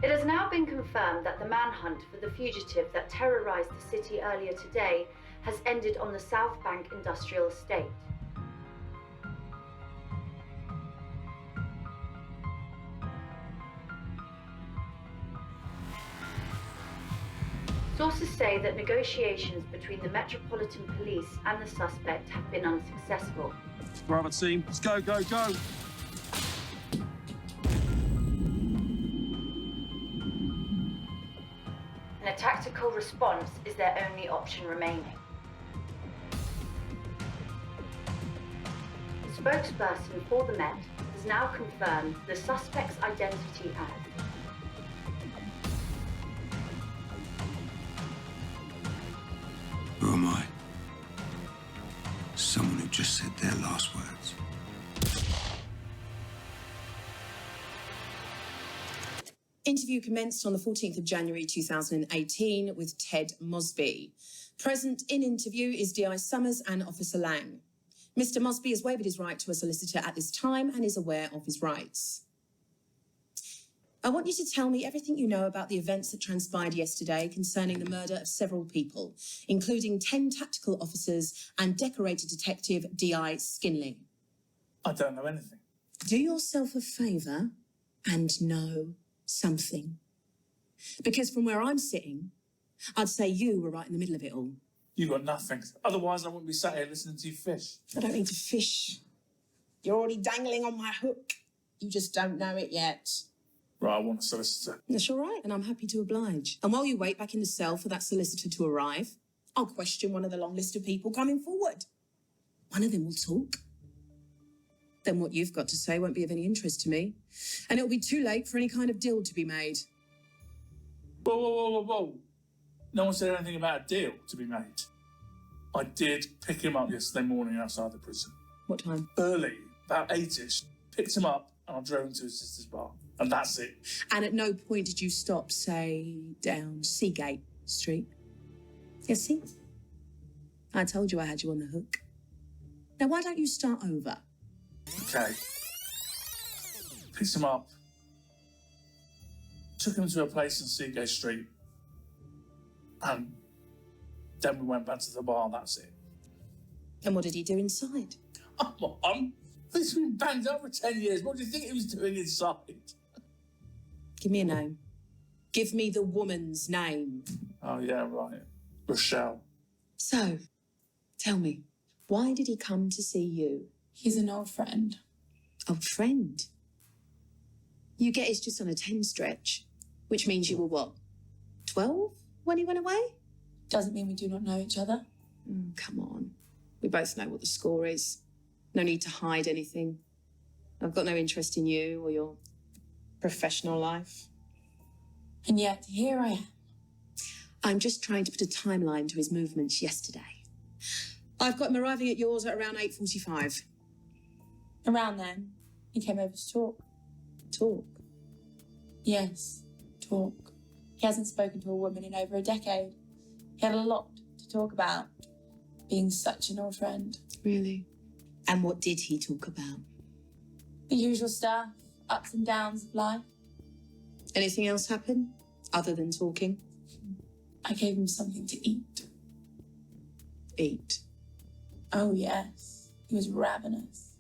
It has now been confirmed that the manhunt for the fugitive that terrorized the city earlier today has ended on the South Bank Industrial Estate. Sources say that negotiations between the Metropolitan Police and the suspect have been unsuccessful. Private team, let's go, go, go! And a tactical response is their only option remaining. The spokesperson for the Met has now confirmed the suspect's identity as Who am I? Someone who just said their last words. Interview commenced on the 14th of January 2018 with Ted Mosby. Present in interview is DI Summers and Officer Lang. Mr. Mosby has waived his right to a solicitor at this time and is aware of his rights. I want you to tell me everything you know about the events that transpired yesterday concerning the murder of several people, including 10 tactical officers and decorated detective D.I. Skinley. I don't know anything. Do yourself a favour and know something. Because from where I'm sitting, I'd say you were right in the middle of it all. You got nothing. Otherwise, I wouldn't be sat here listening to you fish. I don't need to fish. You're already dangling on my hook. You just don't know it yet. Right, I want a solicitor. That's all right, and I'm happy to oblige. And while you wait back in the cell for that solicitor to arrive, I'll question one of the long list of people coming forward. One of them will talk. Then what you've got to say won't be of any interest to me. And it'll be too late for any kind of deal to be made. Whoa, whoa, whoa, whoa, whoa. No one said anything about a deal to be made. I did pick him up yesterday morning outside the prison. What time? Early, about 8ish. Picked him up and I drove him to his sister's bar. And that's it. And at no point did you stop, say, down Seagate Street? Yes, see? I told you I had you on the hook. Now, why don't you start over? Okay. Picked him up. Took him to a place in Seagate Street. And then we went back to the bar, that's it. And what did he do inside? Come on. He's been banged up for 10 years. What do you think he was doing inside? Give me a name. Give me the woman's name. Oh, yeah, right. Rochelle. So, tell me, why did he come to see you? He's an old friend. Old friend? You get it's just on a 10 stretch, which means you were what, 12 when he went away? Doesn't mean we do not know each other. Come on. We both know what the score is. No need to hide anything. I've got no interest in you or your professional life. And yet, here I am. I'm just trying to put a timeline to his movements yesterday. I've got him arriving at yours at around 8:45. Around then, he came over to talk. Talk? Yes, talk. He hasn't spoken to a woman in over a decade. He had a lot to talk about, being such an old friend. Really? And what did he talk about? The usual stuff, ups and downs of life. Anything else happen, other than talking? I gave him something to eat. Eat? Oh, yes. He was ravenous.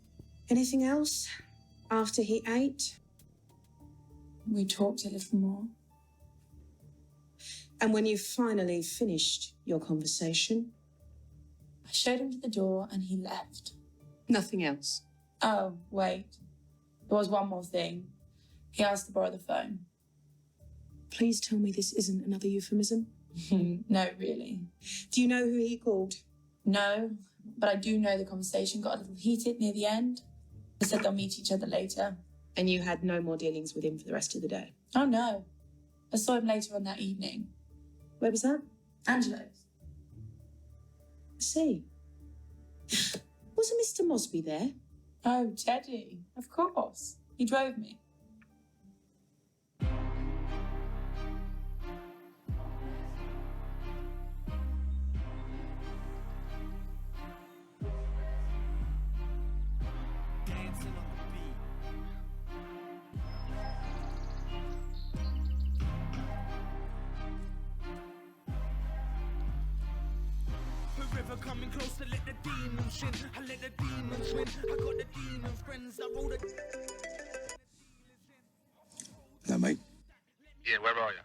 Anything else after he ate? We talked a little more. And when you finally finished your conversation? I showed him to the door and he left. Nothing else? Oh, wait. There was one more thing. He asked to borrow the phone. Please tell me this isn't another euphemism. No, really. Do you know who he called? No, but I do know the conversation got a little heated near the end. They said they'll meet each other later. And you had no more dealings with him for the rest of the day? Oh, no. I saw him later on that evening. Where was that? Angelo's. I see. Wasn't Mr. Mosby there? Oh, Teddy. Of course. He drove me. coming close to let the demons in. I let the demons win. I got the demons friends. I roll the. Hello, mate. Yeah, where are you?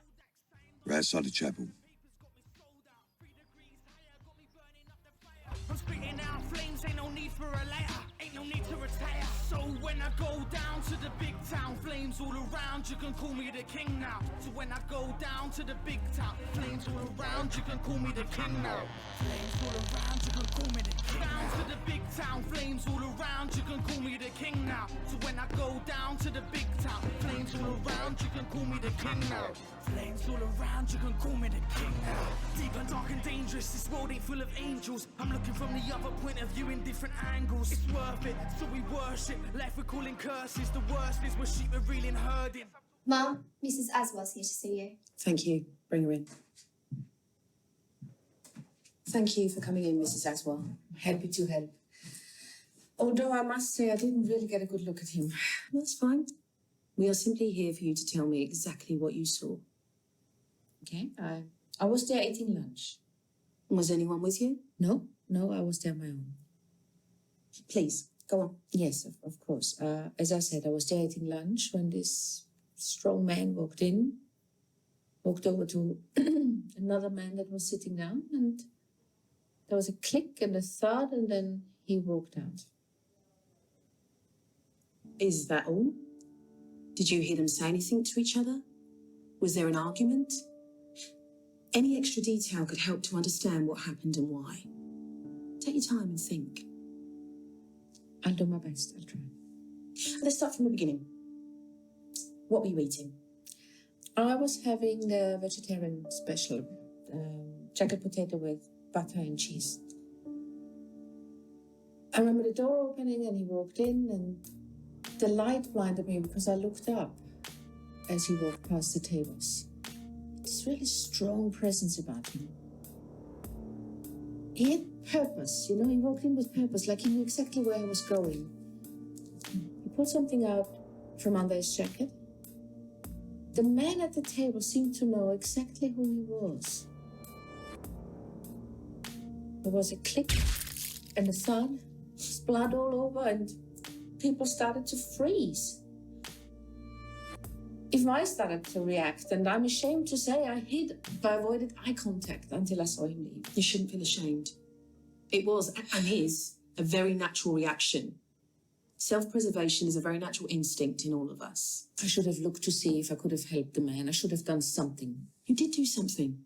We're outside the chapel. I'm spitting out flames, ain't no need for a lighter, ain't no need to retire. So when I go down to the big town, flames all around, you can call me the king now. So when I go down to the big town, flames all around, you can call me the king now. Flames all around, you can call me the king. Down to the big town, flames all around, you can call me the king now. So when I go down to the big town, flames all around, you can call me the king now. Flames all around, you can call me the king now. Deep and dark and dangerous, this world ain't full of angels. I'm looking from the other point of view in different angles. It's worth it, so we worship. Life we're calling curses, the worst is we're sheep are reeling herding. Ma, Mrs. Aswell's here to see you. Thank you. Bring her in. Thank you for coming in, Mrs. Aswell. Happy to help. Although I must say I didn't really get a good look at him. That's fine. We are simply here for you to tell me exactly what you saw. Okay, I was there eating lunch. Was anyone with you? No, I was there on my own. Please, go on. Yes, of course. As I said, I was there eating lunch when this strong man walked over to another man that was sitting down, and there was a click and a thud, and then he walked out. Is that all? Did you hear them say anything to each other? Was there an argument? Any extra detail could help to understand what happened and why. Take your time and think. I'll do my best. I'll try. Let's start from the beginning. What were you eating? I was having the vegetarian special, jacket potato with butter and cheese. I remember the door opening and he walked in, and the light blinded me because I looked up as he walked past the tables. This really strong presence about him. He had purpose, he walked in with purpose, like he knew exactly where he was going. He pulled something out from under his jacket. The man at the table seemed to know exactly who he was. There was a click and a thud, there's blood all over, and people started to freeze. Even I started to react, and I'm ashamed to say I hid, but avoided eye contact until I saw him leave. You shouldn't feel ashamed. It was, and is, a very natural reaction. Self-preservation is a very natural instinct in all of us. I should have looked to see if I could have helped the man. I should have done something. You did do something.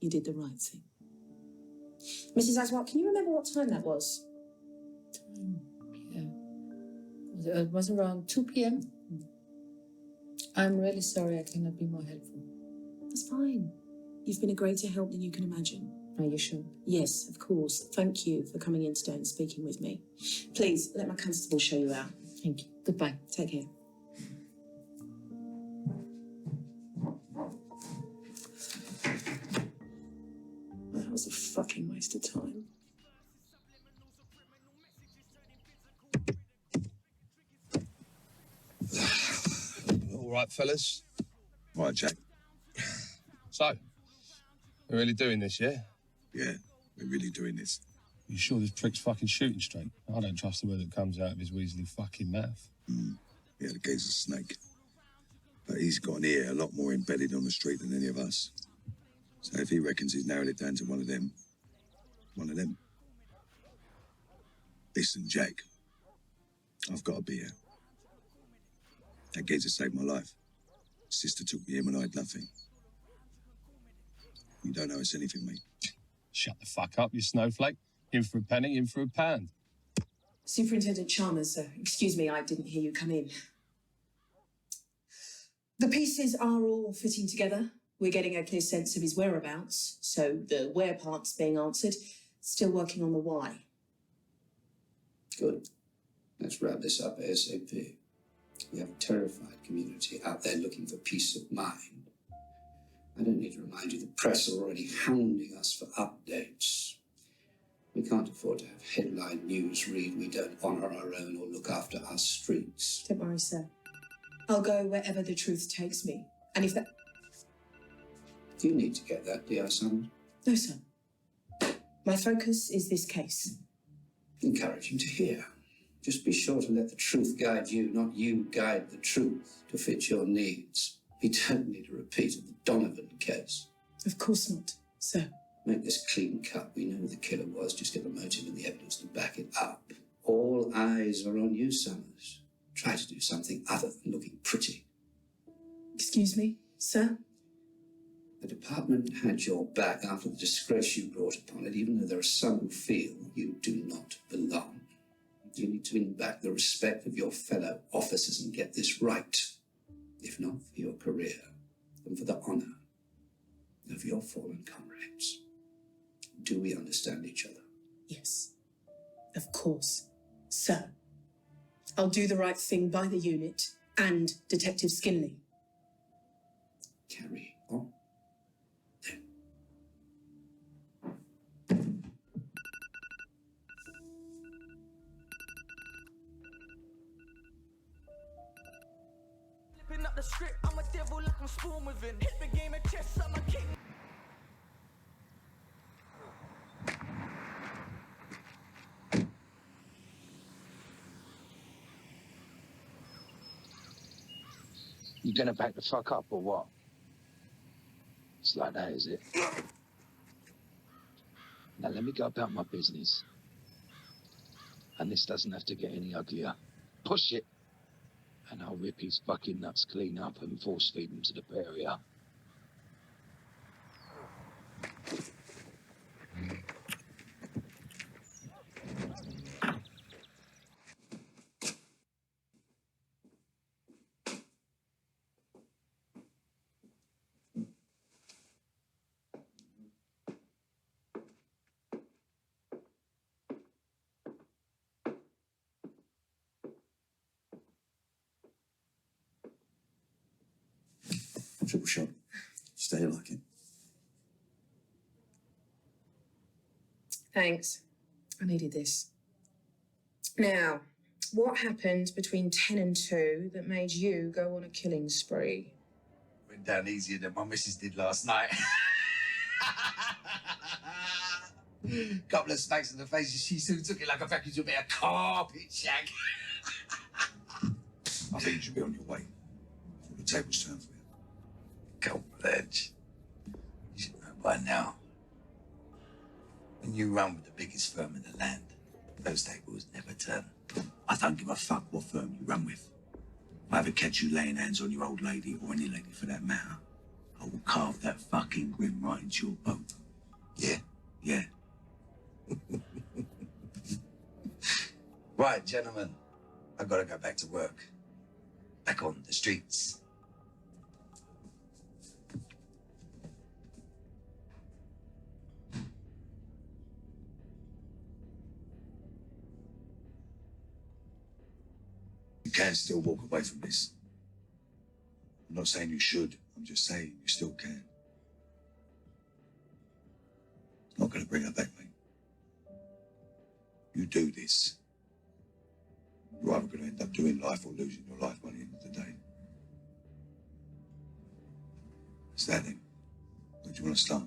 You did the right thing. Mrs. Aswell, can you remember what time that was? Yeah. It was around 2 p.m. I'm really sorry I cannot be more helpful. That's fine. You've been a greater help than you can imagine. Are you sure? Yes, of course. Thank you for coming in today and speaking with me. Please, let my constable show you out. Thank you. Goodbye. Take care. That was a fucking waste of time. All right, fellas. All right, Jack. So, we're really doing this, yeah? Yeah, we're really doing this. You sure this prick's fucking shooting straight? I don't trust the word that comes out of his weaselly fucking mouth. Yeah, the guy's a snake. But he's got an ear a lot more embedded on the street than any of us. So if he reckons he's narrowed it down to one of them. Listen, Jack. I've got a beer. That geezer saved my life. Sister took me in when I had nothing. You don't owe us anything, mate. Shut the fuck up, you snowflake. In for a penny, in for a pound. Superintendent Chalmers, excuse me, I didn't hear you come in. The pieces are all fitting together. We're getting a clear sense of his whereabouts, so the where part's being answered. Still working on the why. Good. Let's wrap this up ASAP. We have a terrified community out there looking for peace of mind. I don't need to remind you the press are already hounding us for updates. We can't afford to have headline news read we don't honour our own or look after our streets. Don't worry, sir. I'll go wherever the truth takes me. And if that... Do you need to get that, D.I. Summers? No, sir. My focus is this case. Encouraging to hear. Just be sure to let the truth guide you, not you guide the truth to fit your needs. We don't need a repeat of the Donovan case. Of course not, sir. Make this clean cut. We know who the killer was. Just get the motive and the evidence to back it up. All eyes are on you, Summers. Try to do something other than looking pretty. Excuse me, sir? The department had your back after the disgrace you brought upon it, even though there are some who feel you do not belong. You need to win back the respect of your fellow officers and get this right. If not for your career, then for the honor of your fallen comrades. Do we understand each other? Yes, of course, sir. I'll do the right thing by the unit and Detective Skinley. Carry on. Flipping up the script, I'm a devil like I'm spawn within. Hit the game of chess, I'm a king. You gonna back the fuck up or what? It's like that, is it? Now let me go about my business. And this doesn't have to get any uglier. Push it, and I'll rip his fucking nuts clean up and force feed him to the barrier. Triple shot. Stay like it. Thanks. I needed this. Now, what happened between 10 and 2 that made you go on a killing spree? Went down easier than my missus did last night. Couple of smacks in the face, and she soon took it like a package of a carpet shag. I think you should be on your way. The table's turned for you. Go pledge. You should know by now. When you run with the biggest firm in the land, those tables never turn. I don't give a fuck what firm you run with. If I ever catch you laying hands on your old lady, or any lady for that matter, I will carve that fucking grin right into your boat. Yeah? Yeah. Right, gentlemen. I've got to go back to work. Back on the streets. You can still walk away from this. I'm not saying you should. I'm just saying you still can. It's not going to bring her back, mate. You do this, you're either going to end up doing life or losing your life by the end of the day. Is that it? Where do you want to start?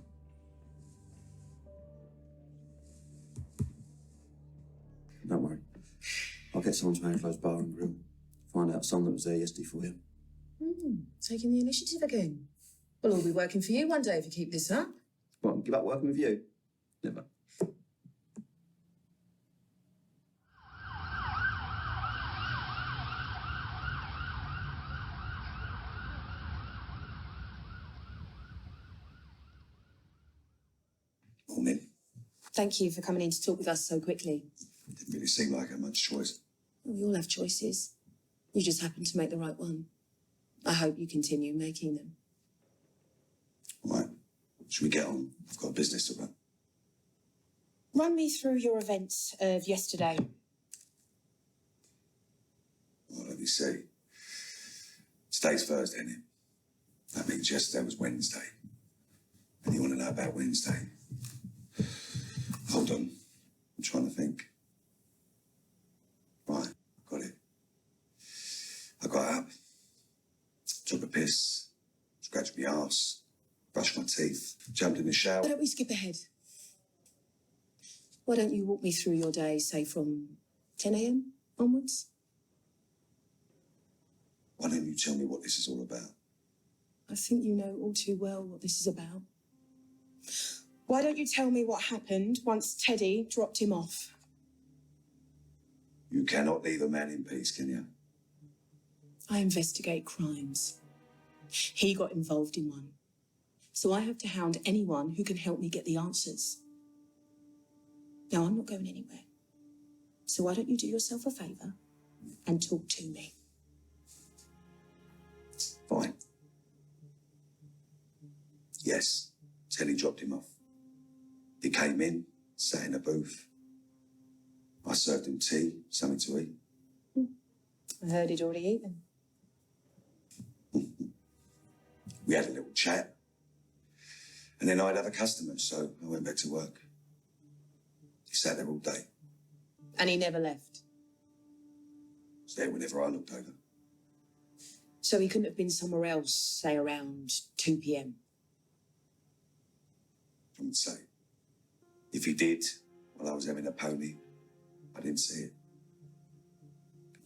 Don't worry. I'll get someone to manage those bar and grill. Find out someone that was there yesterday for you. Taking the initiative again. We'll all be working for you one day if you keep this up. What, give up working with you? Never. Morning. Thank you for coming in to talk with us so quickly. Didn't really seem like I had much choice. We all have choices. You just happen to make the right one. I hope you continue making them. All right. Should we get on? I've got a business to run. Run me through your events of yesterday. Well, let me see. Today's Thursday, isn't it? That means yesterday was Wednesday. And you want to know about Wednesday? Hold on. I'm trying to think. Right, got it. I got up, took a piss, scratched my arse, brushed my teeth, jumped in the shower. Why don't we skip ahead? Why don't you walk me through your day, say from 10 a.m. onwards? Why don't you tell me what this is all about? I think you know all too well what this is about. Why don't you tell me what happened once Teddy dropped him off? You cannot leave a man in peace, can you? I investigate crimes. He got involved in one. So I have to hound anyone who can help me get the answers. Now, I'm not going anywhere. So why don't you do yourself a favour and talk to me? Fine. Yes, Teddy dropped him off. He came in, sat in a booth. I served him tea, something to eat. I heard he'd already eaten. We had a little chat. And then I'd have a customer, so I went back to work. He sat there all day. And he never left. Was there whenever I looked over. So he couldn't have been somewhere else, say around 2 p.m. I would say. If he did, while I was having a pony, I didn't see it.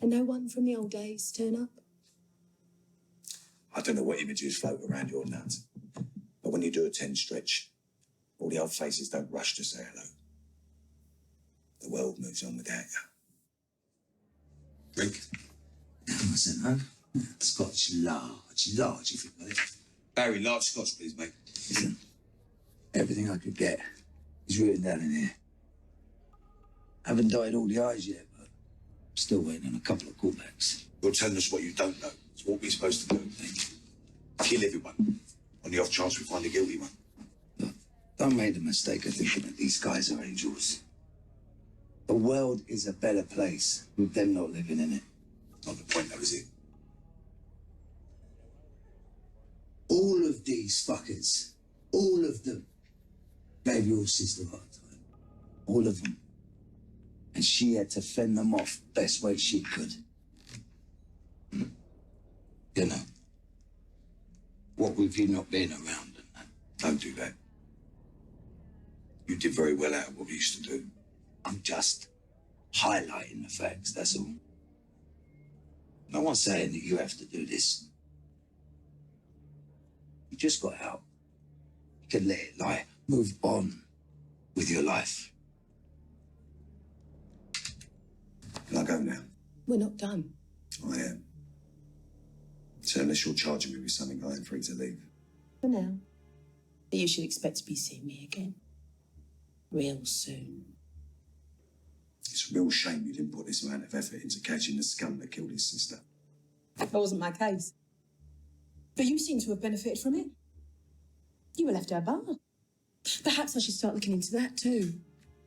And no one from the old days turn up? I don't know what images float around your nut, but when you do a 10 stretch, all the old faces don't rush to say hello. The world moves on without you. Drink? I said no. Scotch large, if you got it. Barry, large Scotch, please, mate. Listen, everything I could get is written down in here. Haven't dotted all the I's yet, but I'm still waiting on a couple of callbacks. You're telling us what you don't know. It's what we're supposed to do. Kill everyone. On the off chance we find a guilty one. Look, don't make the mistake of thinking that these guys are angels. The world is a better place with them not living in it. Not the point, though, is it? All of these fuckers, all of them, gave your sister a hard time. All of them. And she had to fend them off best way she could. You know, what with you not being around and that. Don't do that. You did very well out of what we used to do. I'm just highlighting the facts, that's all. No one's saying that you have to do this. You just got out. You can let it lie. Move on with your life. Can I go now? We're not done. I am. So unless you're charging me with something, I am free to leave. For now. But you should expect to be seeing me again. Real soon. It's a real shame you didn't put this amount of effort into catching the scum that killed his sister. That wasn't my case. But you seem to have benefited from it. You were left her bar. Perhaps I should start looking into that too.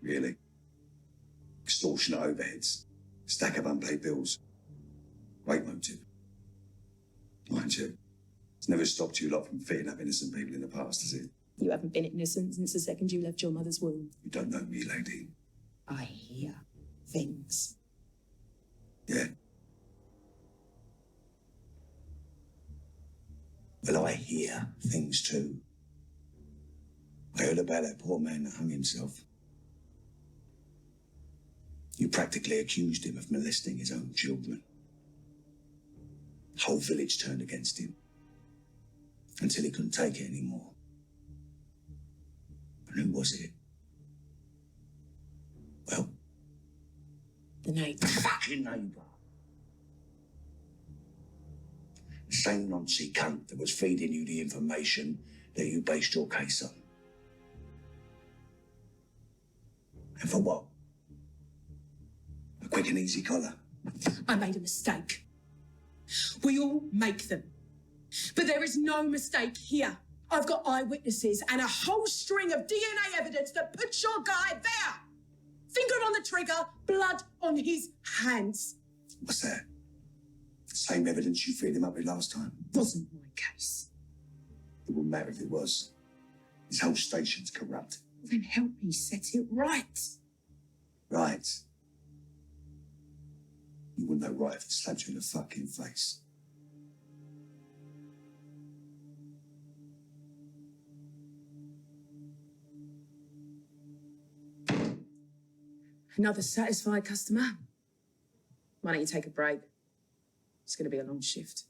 Really? Extortionate overheads. Stack of unpaid bills. Great motive. Mind you, it's never stopped you lot from fitting up innocent people in the past, has it? You haven't been innocent since the second you left your mother's womb. You don't know me, lady. I hear things. Yeah. Well, I hear things too. I heard about that poor man that hung himself. You practically accused him of molesting his own children. The whole village turned against him until he couldn't take it anymore. And who was it? Well, the neighbour. Fucking neighbour. The same Nazi cunt that was feeding you the information that you based your case on. And for what? A quick and easy collar. I made a mistake. We all make them. But there is no mistake here. I've got eyewitnesses and a whole string of DNA evidence that puts your guy there. Finger on the trigger, blood on his hands. What's that? The same evidence you filled him up with last time? Wasn't my case. It wouldn't matter if it was. This whole station's corrupt. Then help me set it right. Right. You wouldn't know right if it slapped you in the fucking face. Another satisfied customer. Why don't you take a break? It's going to be a long shift.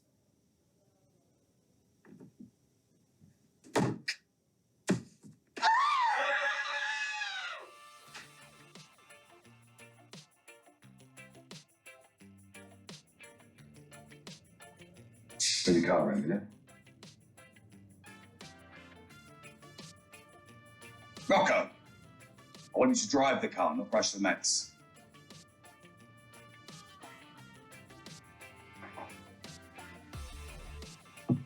Bring the car around, will you? Rocco! I want you to drive the car, not brush the mats. What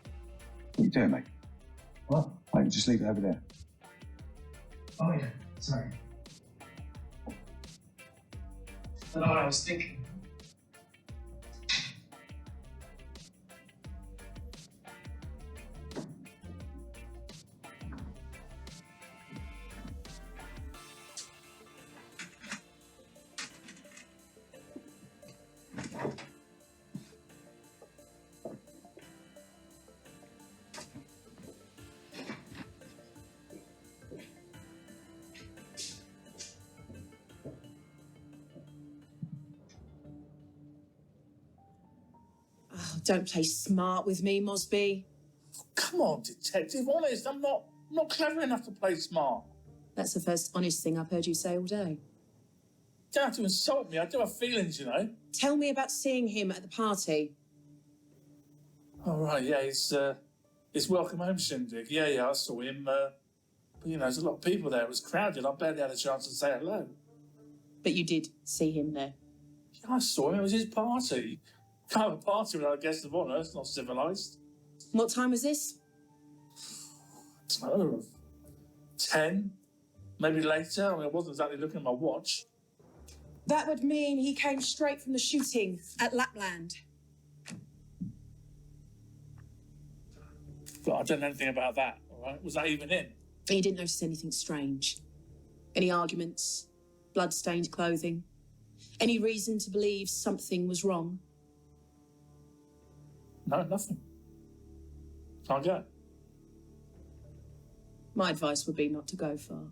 are you doing, mate? What? Wait, just leave it over there. Oh, yeah. Sorry. I don't know what I was thinking. Oh, don't play smart with me, Mosby. Come on, Detective. Honest, I'm not clever enough to play smart. That's the first honest thing I've heard you say all day. You don't have to insult me. I do have feelings, you know. Tell me about seeing him at the party. Oh, right, yeah, it's welcome home shindig. Yeah, I saw him. But, you know, there's a lot of people there. It was crowded. I barely had a chance to say hello. But you did see him there? Yeah, I saw him. It was his party. Can't have a party without a guest of honour. It's not civilised. What time was this? I don't know, 10, maybe later. I mean, I wasn't exactly looking at my watch. That would mean he came straight from the shooting at Lapland. But I don't know anything about that, all right? Was that even in? And you didn't notice anything strange? Any arguments? Blood-stained clothing? Any reason to believe something was wrong? No, nothing. Can't go. My advice would be not to go far.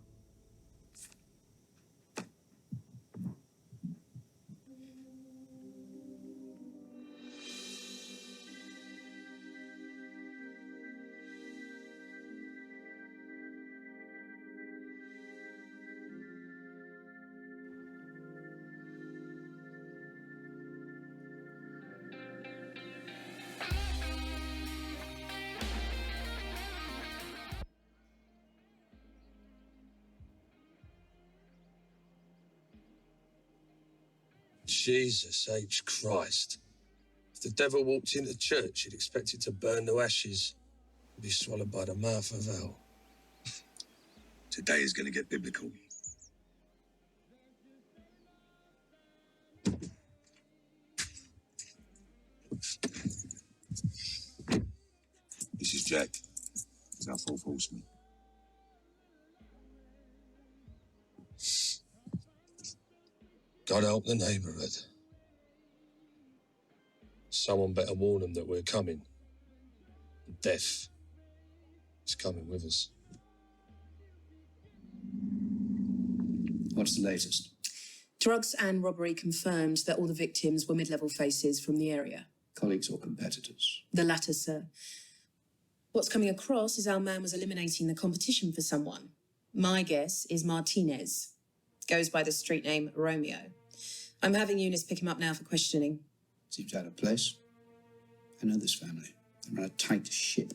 Jesus H. Christ. If the devil walked into church, you'd expect it to burn to ashes and be swallowed by the mouth of hell. Today is going to get biblical. This is Jack. He's our fourth horseman. God help the neighbourhood. Someone better warn them that we're coming. Death is coming with us. What's the latest? Drugs and robbery confirmed that all the victims were mid-level faces from the area. Colleagues or competitors? The latter, sir. What's coming across is our man was eliminating the competition for someone. My guess is Martinez. Goes by the street name Romeo. I'm having Eunice pick him up now for questioning. Seems out of place. I know this family. They run a tight ship.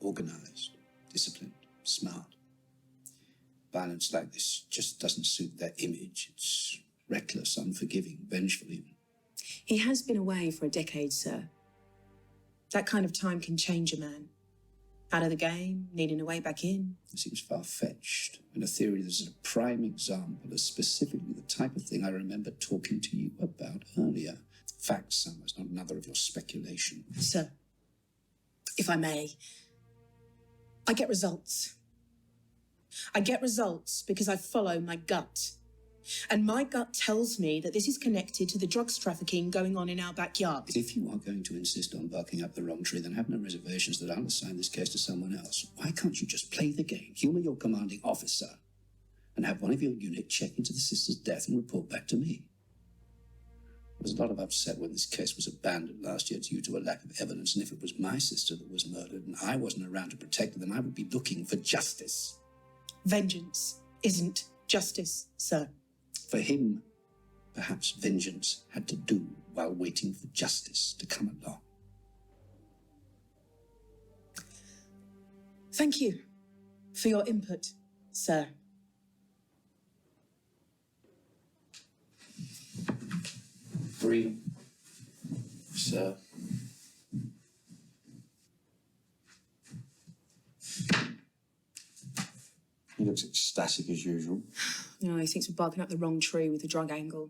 Organised, disciplined, smart. Violence like this just doesn't suit their image. It's reckless, unforgiving, vengeful even. He has been away for a decade, sir. That kind of time can change a man. Out of the game, needing a way back in. It seems far-fetched, and a theory that's a prime example of specifically the type of thing I remember talking to you about earlier. Facts, Summers, not another of your speculation. Sir, if I may, I get results. I get results because I follow my gut. And my gut tells me that this is connected to the drugs trafficking going on in our backyard. If you are going to insist on barking up the wrong tree, then have no reservations that I'll assign this case to someone else. Why can't you just play the game, humour your commanding officer, and have one of your unit check into the sister's death and report back to me. I was a lot upset when this case was abandoned last year due to a lack of evidence, and if it was my sister that was murdered and I wasn't around to protect her, then I would be looking for justice. Vengeance isn't justice, sir. For him, perhaps vengeance had to do while waiting for justice to come along. Thank you for your input, sir. Freedom, sir. He looks ecstatic as usual. You know, he thinks we're barking up the wrong tree with the drug angle.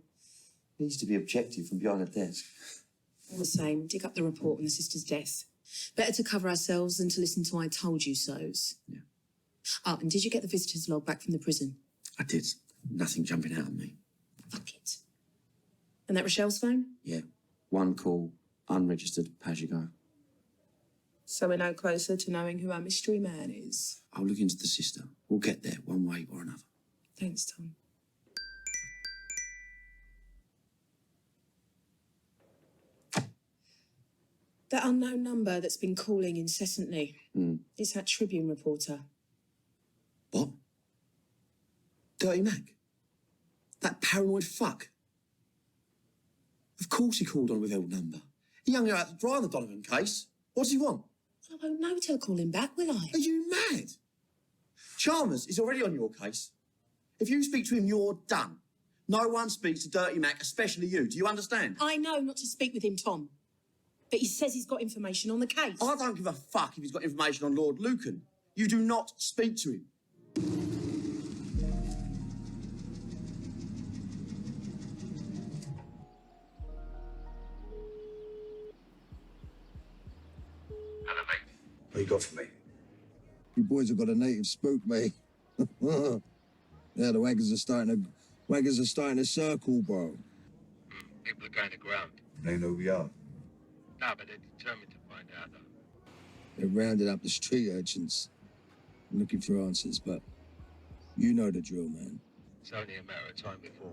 He needs to be objective from behind a desk. All the same, dig up the report on the sister's death. Better to cover ourselves than to listen to I told you so's. Yeah. Oh, and did you get the visitor's log back from the prison? I did. Nothing jumping out at me. Fuck it. And that Rochelle's phone? Yeah. One call, unregistered, as you go. So we're no closer to knowing who our mystery man is. I'll look into the sister. We'll get there one way or another. Thanks, Tom. That unknown number that's been calling incessantly. It's that Tribune reporter. What? Dirty Mac? That paranoid fuck? Of course he called on a withheld number. He hung out to dry on the Donovan case. What does he want? I won't know till I call him back, will I? Are you mad? Chalmers is already on your case. If you speak to him, you're done. No one speaks to Dirty Mac, especially you. Do you understand? I know not to speak with him, Tom. But he says he's got information on the case. I don't give a fuck if he's got information on Lord Lucan. You do not speak to him. Hello, mate. What you got for me? You boys have got a native spook, mate. Yeah, the waggers are starting to circle, bro. People are going to ground. They know who we are. No, but they're determined to find out, though. They're rounding up the street urchins, looking for answers, but you know the drill, man. It's only a matter of time before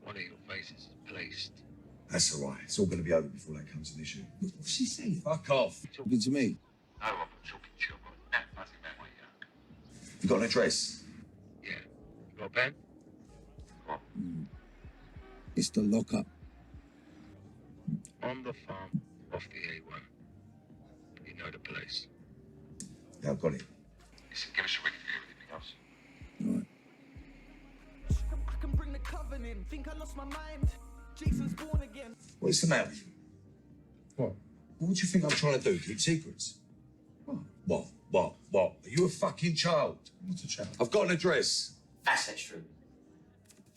one of your faces is placed. That's all right. It's all going to be over before that comes an issue. What's she saying? Fuck off. Talking to me. No, I'm talking to you. I've got that fuzzy about what you You got an address? Yeah. You got a pen? What? It's the lockup. On the farm, off the A1. You know the place. Yeah, I've got it. Listen, give us a ring for everything else. All right. I can bring the covenant. Think I lost my mind. Jason's born again. What's the matter with you? What? What do you think I'm trying to do? Keep secrets? What? Are you a fucking child? I'm not a child. I've got an address. That's true.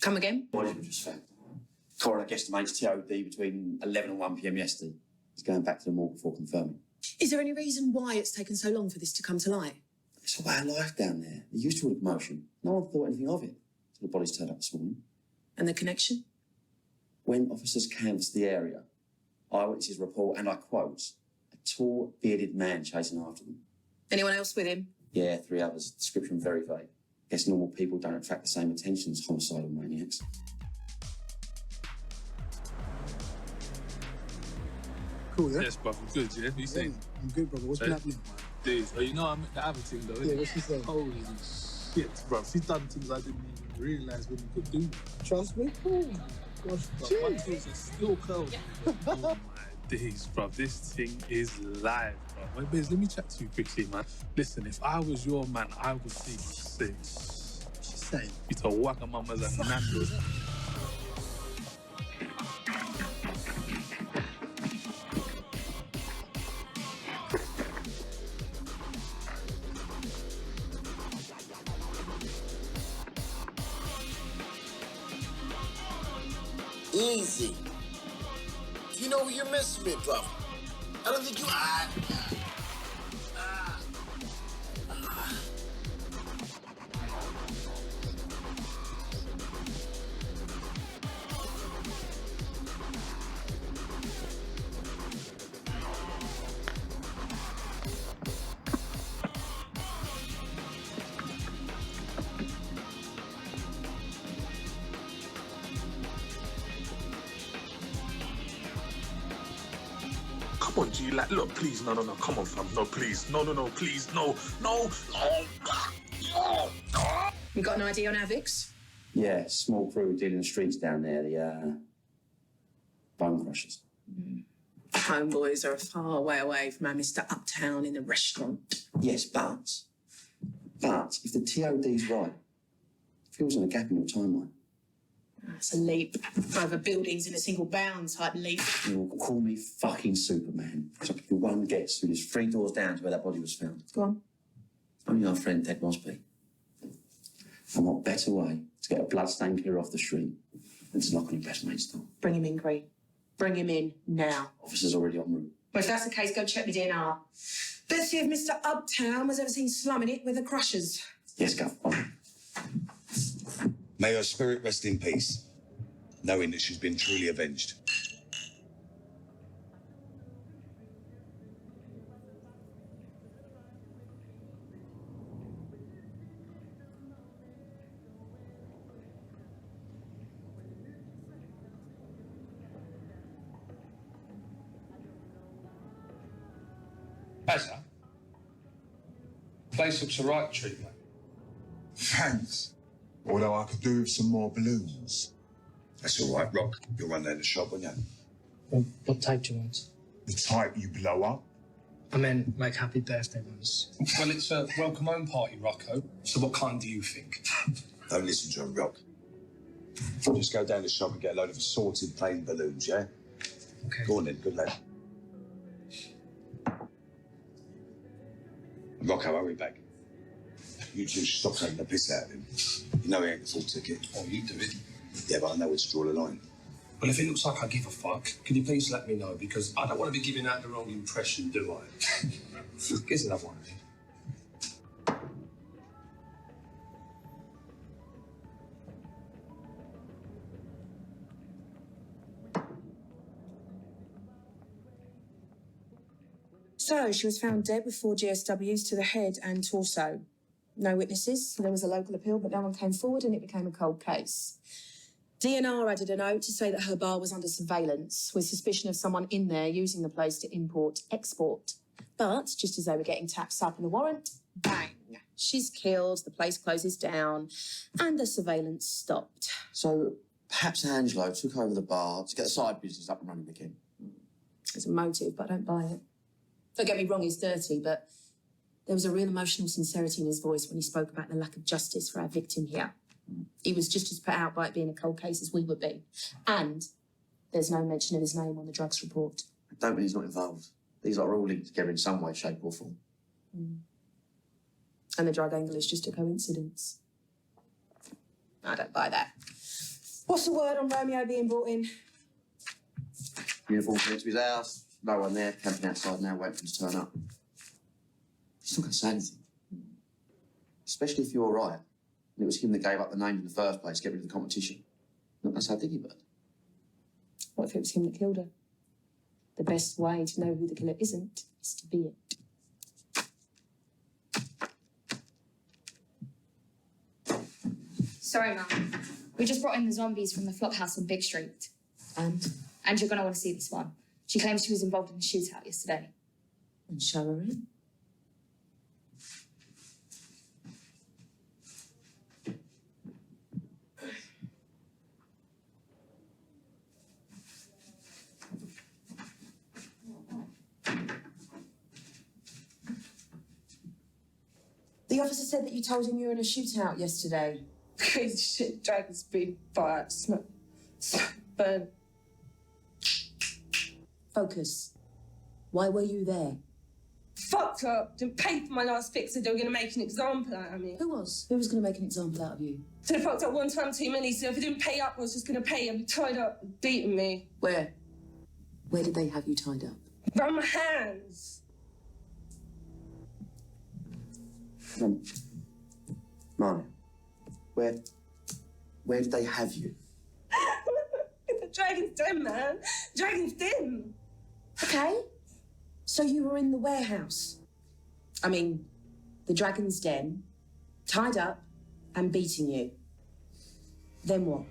Come again? Body was just found. Coroner guesstimates TOD between 11 and 1 p.m. yesterday. He's going back to the morgue before confirming. Is there any reason why it's taken so long for this to come to light? It's a way of life down there. They're used to all the commotion. No one thought anything of it until the bodies turned up this morning. And the connection? When officers canvassed the area, eyewitnesses report, and I quote, a tall, bearded man chasing after them. Anyone else with him? Yeah, 3 others. Description very vague. Guess normal people don't attract the same attention as homicidal maniacs. Cool, yeah? Yes, brother, good, yeah? What you think? I'm good, brother. What's been happening? Dude, well, you know I'm at the other thing, though, Yeah, what's she saying? Holy shit, bro. She's done things I didn't even realise women could do. Trust me? Oh, gosh, Bro, my toes are still curled. Oh, my days, bro. This thing is live, bro. Wait, Biz, let me chat to you quickly, man. Listen, if I was your man, I would be sick. She's saying? You to whack a mama's and Nando's. Easy. You know you're messing with, brother. I don't think you are. Come on, G, like, look, please, no, come on, fam, no, please, no, please, no. You got an idea on our Vicks? Yeah, small crew dealing the streets down there, the bone crushers. Homeboys are a far way away from our Mr. Uptown in the restaurant. Yes, but if the TOD's right, it fills in a gap in your timeline. That's a leap. Over buildings in a single bound type leap. You'll call me fucking Superman. Because I'll give you one guess who lives 3 doors down to where that body was found. Go on. Only our friend Ted Mosby. And what better way to get a bloodstained killer off the street than to knock on your best mate's door? Bring him in, Green. Bring him in now. Officer's already en route. Well, if that's the case, go check the DNR. Let's see if Mr. Uptown was ever seen slumming it with the crushers. Yes, Gov. On. May her spirit rest in peace, knowing that she's been truly avenged. Bazza? Place looks a right treat, mate. Thanks. Although I could do with some more balloons. That's all right, Rock. You'll run down the shop, won't you? What type do you want? The type you blow up. I meant like happy birthday ones. Well, it's a welcome home party, Rocco. So what kind do you think? Don't listen to him, Rock. Just go down the shop and get a load of assorted plain balloons, yeah? Okay. Go on then, good lad. Rocco, hurry back. You two should stop taking the piss out of him. You know he ain't the full ticket. Oh, you do it. Yeah, but I know where to draw the line. Well, if it looks like I give a fuck, can you please let me know? Because I don't want to be giving out the wrong impression, do I? Here's another one. So, she was found dead with 4 GSWs to the head and torso. No witnesses. There was a local appeal, but no one came forward and it became a cold case. DNR added a note to say that her bar was under surveillance with suspicion of someone in there using the place to import-export. But just as they were getting tapped up in a warrant, bang, she's killed, the place closes down, and the surveillance stopped. So perhaps Angelo took over the bar to get the side business up and running again. There's a motive, but I don't buy it. Don't get me wrong, he's dirty, but there was a real emotional sincerity in his voice when he spoke about the lack of justice for our victim here. He was just as put out by it being a cold case as we would be. And there's no mention of his name on the drugs report. I don't mean he's not involved. These are all linked together in some way, shape or form. And the drug angle is just a coincidence. I don't buy that. What's the word on Romeo being brought in? Uniform came to his house, no one there, camping outside now, waiting for him to turn up. He's not going to say anything. Especially if you're right. And it was him that gave up the name in the first place, get rid of the competition. Not that's how Diggy bird. What if it was him that killed her? The best way to know who the killer isn't is to be it. Sorry, Mum. We just brought in the zombies from the flop house on Big Street. And you're going to want to see this one. She claims she was involved in a shootout yesterday. And show her in. The officer said that you told him you were in a shootout yesterday. Crazy shit, dragon speed, fire, smoke, burn. Focus. Why were you there? Fucked up. Didn't pay for my last fix, so they were going to make an example out of me. Who was? Who was going to make an example out of you? So they fucked up one time too many, so if I didn't pay up, I was just going to pay. I'd be tied up and beating me. Where? Where did they have you tied up? Around my hands. Mario, where did they have you? The dragon's den, man. Dragon's den. Okay. So you were in the warehouse. I mean, the Dragon's Den, tied up and beating you. Then what?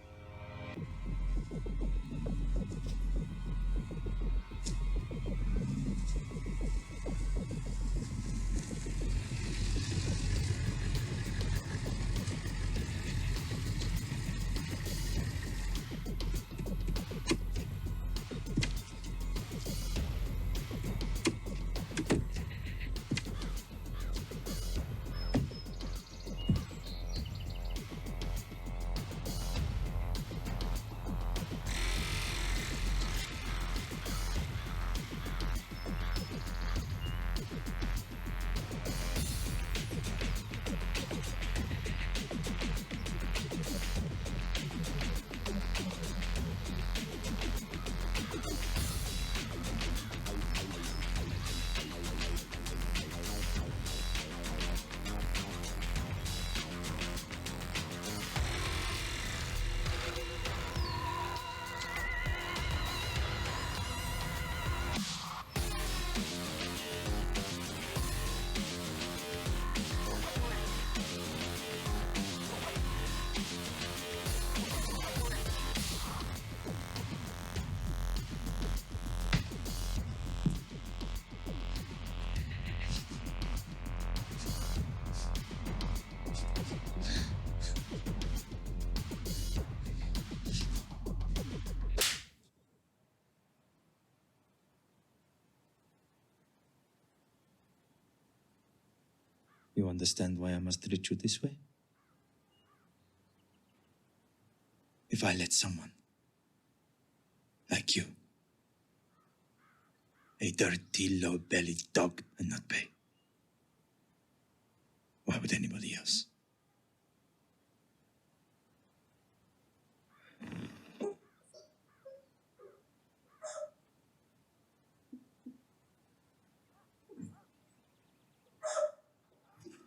You understand why I must treat you this way? If I let someone like you, a dirty, low-bellied dog, and not pay, why would anybody else?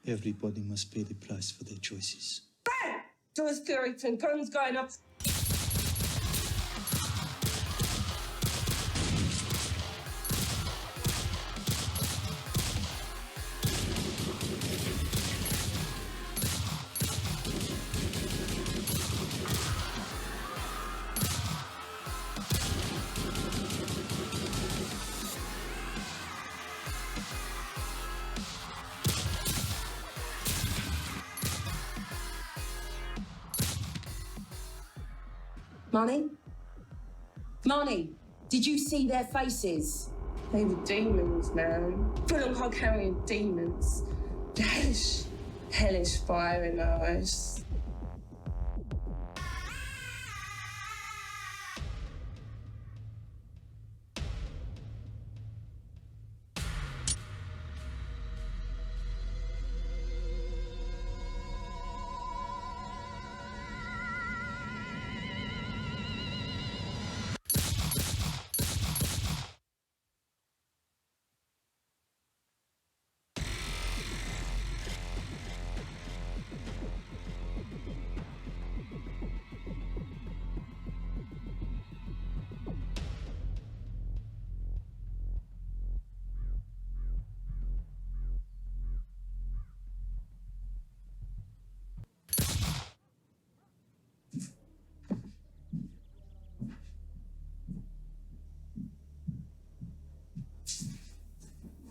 Everybody must pay the price for their choices. Bang! Doors Puritan, guns going up. Marnie? Marnie, did you see their faces? They were demons, man. Full of carrying demons. Hellish fire in their eyes.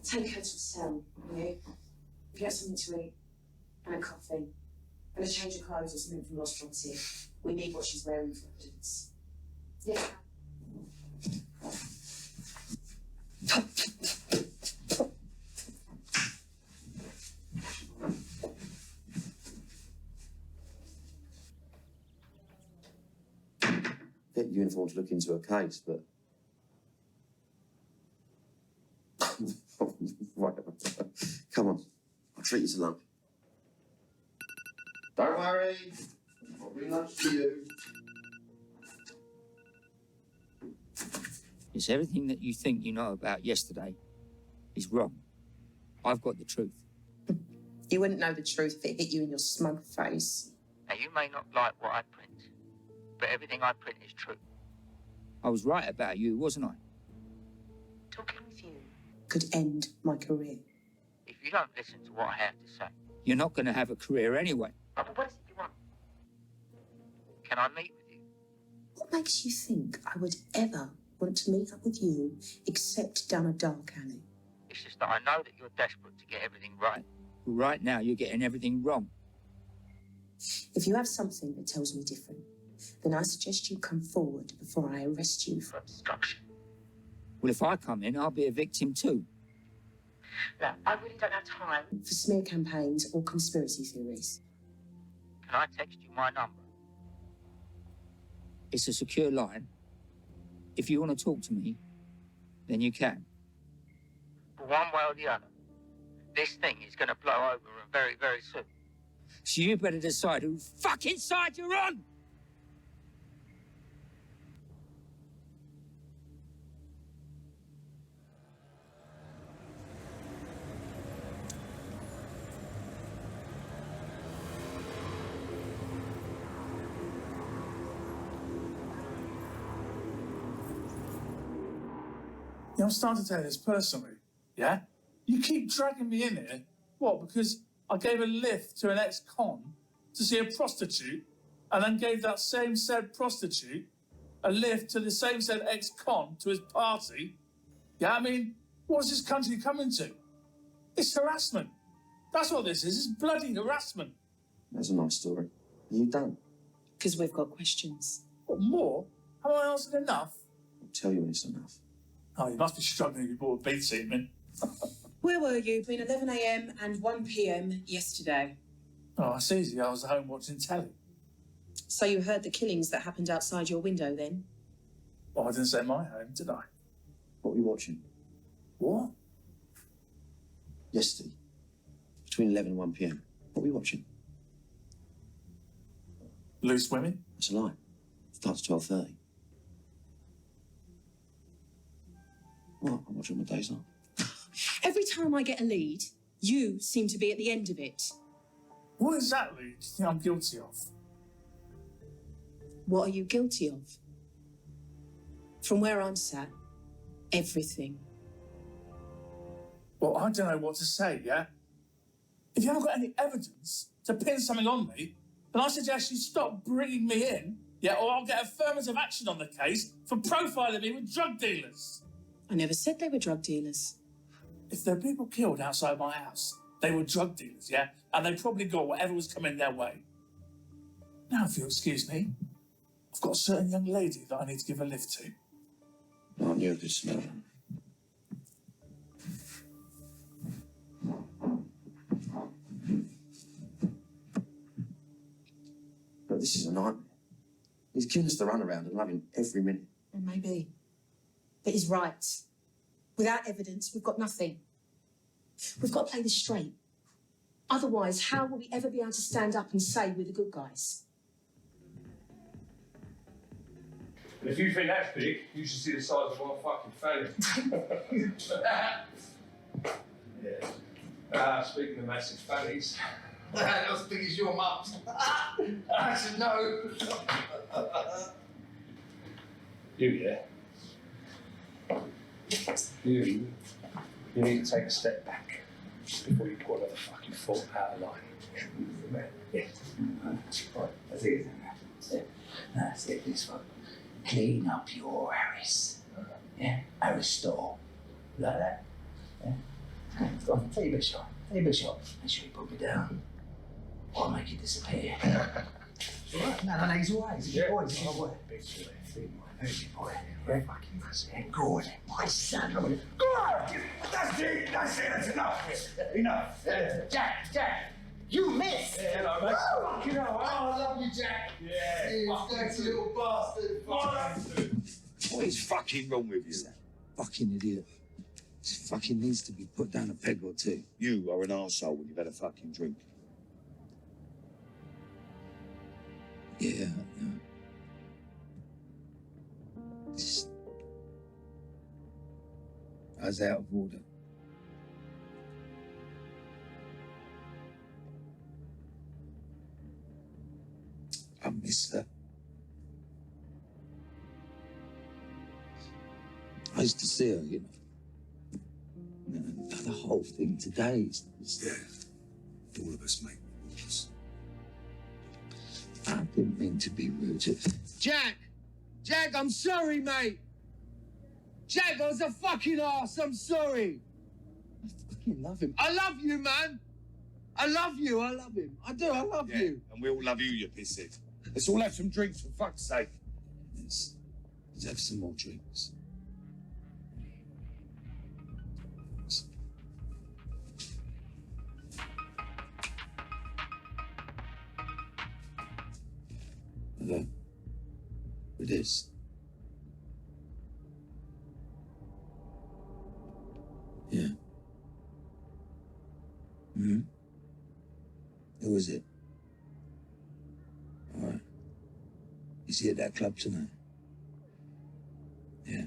Take her to the cell, will you? Get something to eat and a coffee and a change of clothes or something from Lost Frontier. We need what she's wearing for evidence. Yeah. Get uniform to look into a case, but right. Come on, I'll treat you to lunch. Don't worry, I'll bring lunch for you. It's everything that you think you know about yesterday is wrong. I've got the truth. You wouldn't know the truth if it hit you in your smug face. Now, you may not like what I print, but everything I print is true. I was right about you, wasn't I? Talking with you could end my career. If you don't listen to what I have to say, you're not going to have a career anyway. But what is it you want? Can I meet with you? What makes you think I would ever want to meet up with you except down a dark alley? It's just that I know that you're desperate to get everything right. But right now, you're getting everything wrong. If you have something that tells me different, then I suggest you come forward before I arrest you for obstruction. Well, if I come in, I'll be a victim too. Look, I really don't have time for smear campaigns or conspiracy theories. Can I text you my number? It's a secure line. If you want to talk to me, then you can. But one way or the other, this thing is going to blow over and very, very soon. So you better decide whose fucking side you're on! Yeah, I'm starting to take this personally, yeah? You keep dragging me in here. What, because I gave a lift to an ex-con to see a prostitute and then gave that same said prostitute a lift to the same said ex-con to his party? Yeah, I mean, what's this country coming to? It's harassment. That's what this is. It's bloody harassment. That's a nice story. Are you done? Because we've got questions. What, more? Have I answered enough? I'll tell you when it's enough. Oh, you must be struggling if you bought a beat seatman. Where were you between 11 a.m. and 1 p.m. yesterday? Oh, it's easy. I was at home watching telly. So you heard the killings that happened outside your window then? Well, I didn't say my home, did I? What were you watching? What? Yesterday. Between 11 and 1 p.m. What were you watching? Loose Women? That's a lie. Starts at 12:30. What? I watch it on my days off. Every time I get a lead, you seem to be at the end of it. What exactly do you think I'm guilty of? What are you guilty of? From where I'm sat, everything. Well, I don't know what to say, yeah? If you haven't got any evidence to pin something on me, then I suggest you stop bringing me in, yeah, or I'll get affirmative action on the case for profiling me with drug dealers. I never said they were drug dealers. If there are people killed outside my house, they were drug dealers, yeah? And they probably got whatever was coming their way. Now, if you'll excuse me, I've got a certain young lady that I need to give a lift to. Aren't you a good smeller? But this is a nightmare. He's giving us the runaround and loving every minute. And maybe. But he's right. Without evidence, we've got nothing. We've got to play this straight. Otherwise, how will we ever be able to stand up and say we're the good guys? And if you think that's big, you should see the size of my fucking fanny. Yeah. Speaking of massive fannies. Not as big as your mum's. I should know. You, yeah? You need to take a step back before you put another fucking foot out of line. Yeah. Right, that's it. That's it, this one. Clean up your Harris. Yeah, Aristotle. Like that. Yeah. Go on, take your best shot. Take your best shot. Make sure you put me down. Or I'll make you disappear. It's all right. No, he's all right. He's a good boy. He's a good boy. Big boy. Very good boy. Yeah, fucking massive. Good. My son. Good. That's it. That's enough. Enough. Jack. You missed. Yeah, hello, mate. Fucking hell. I love you, Jack. Yeah. You dirty little bastard. What is fucking wrong with you? Fucking idiot. This fucking needs to be put down a peg or two. You are an arsehole when you've had a fucking drink. Yeah, no. Just... I was out of order. I miss her. I used to see her, you know. The whole thing today is... Yeah. All of us, mate. All of us. I didn't mean to be rude. Jack! Jack, I'm sorry, mate! Jack, I was a fucking arse, I'm sorry! I fucking love him. I love you, man! I love you, I love him. I do, I love you. And we all love you, you pisshead. Let's all have some drinks, for fuck's sake. Let's have some more drinks. Hello? It is. Yeah. Hmm? Who is it? All right. Is he at that club tonight? Yeah.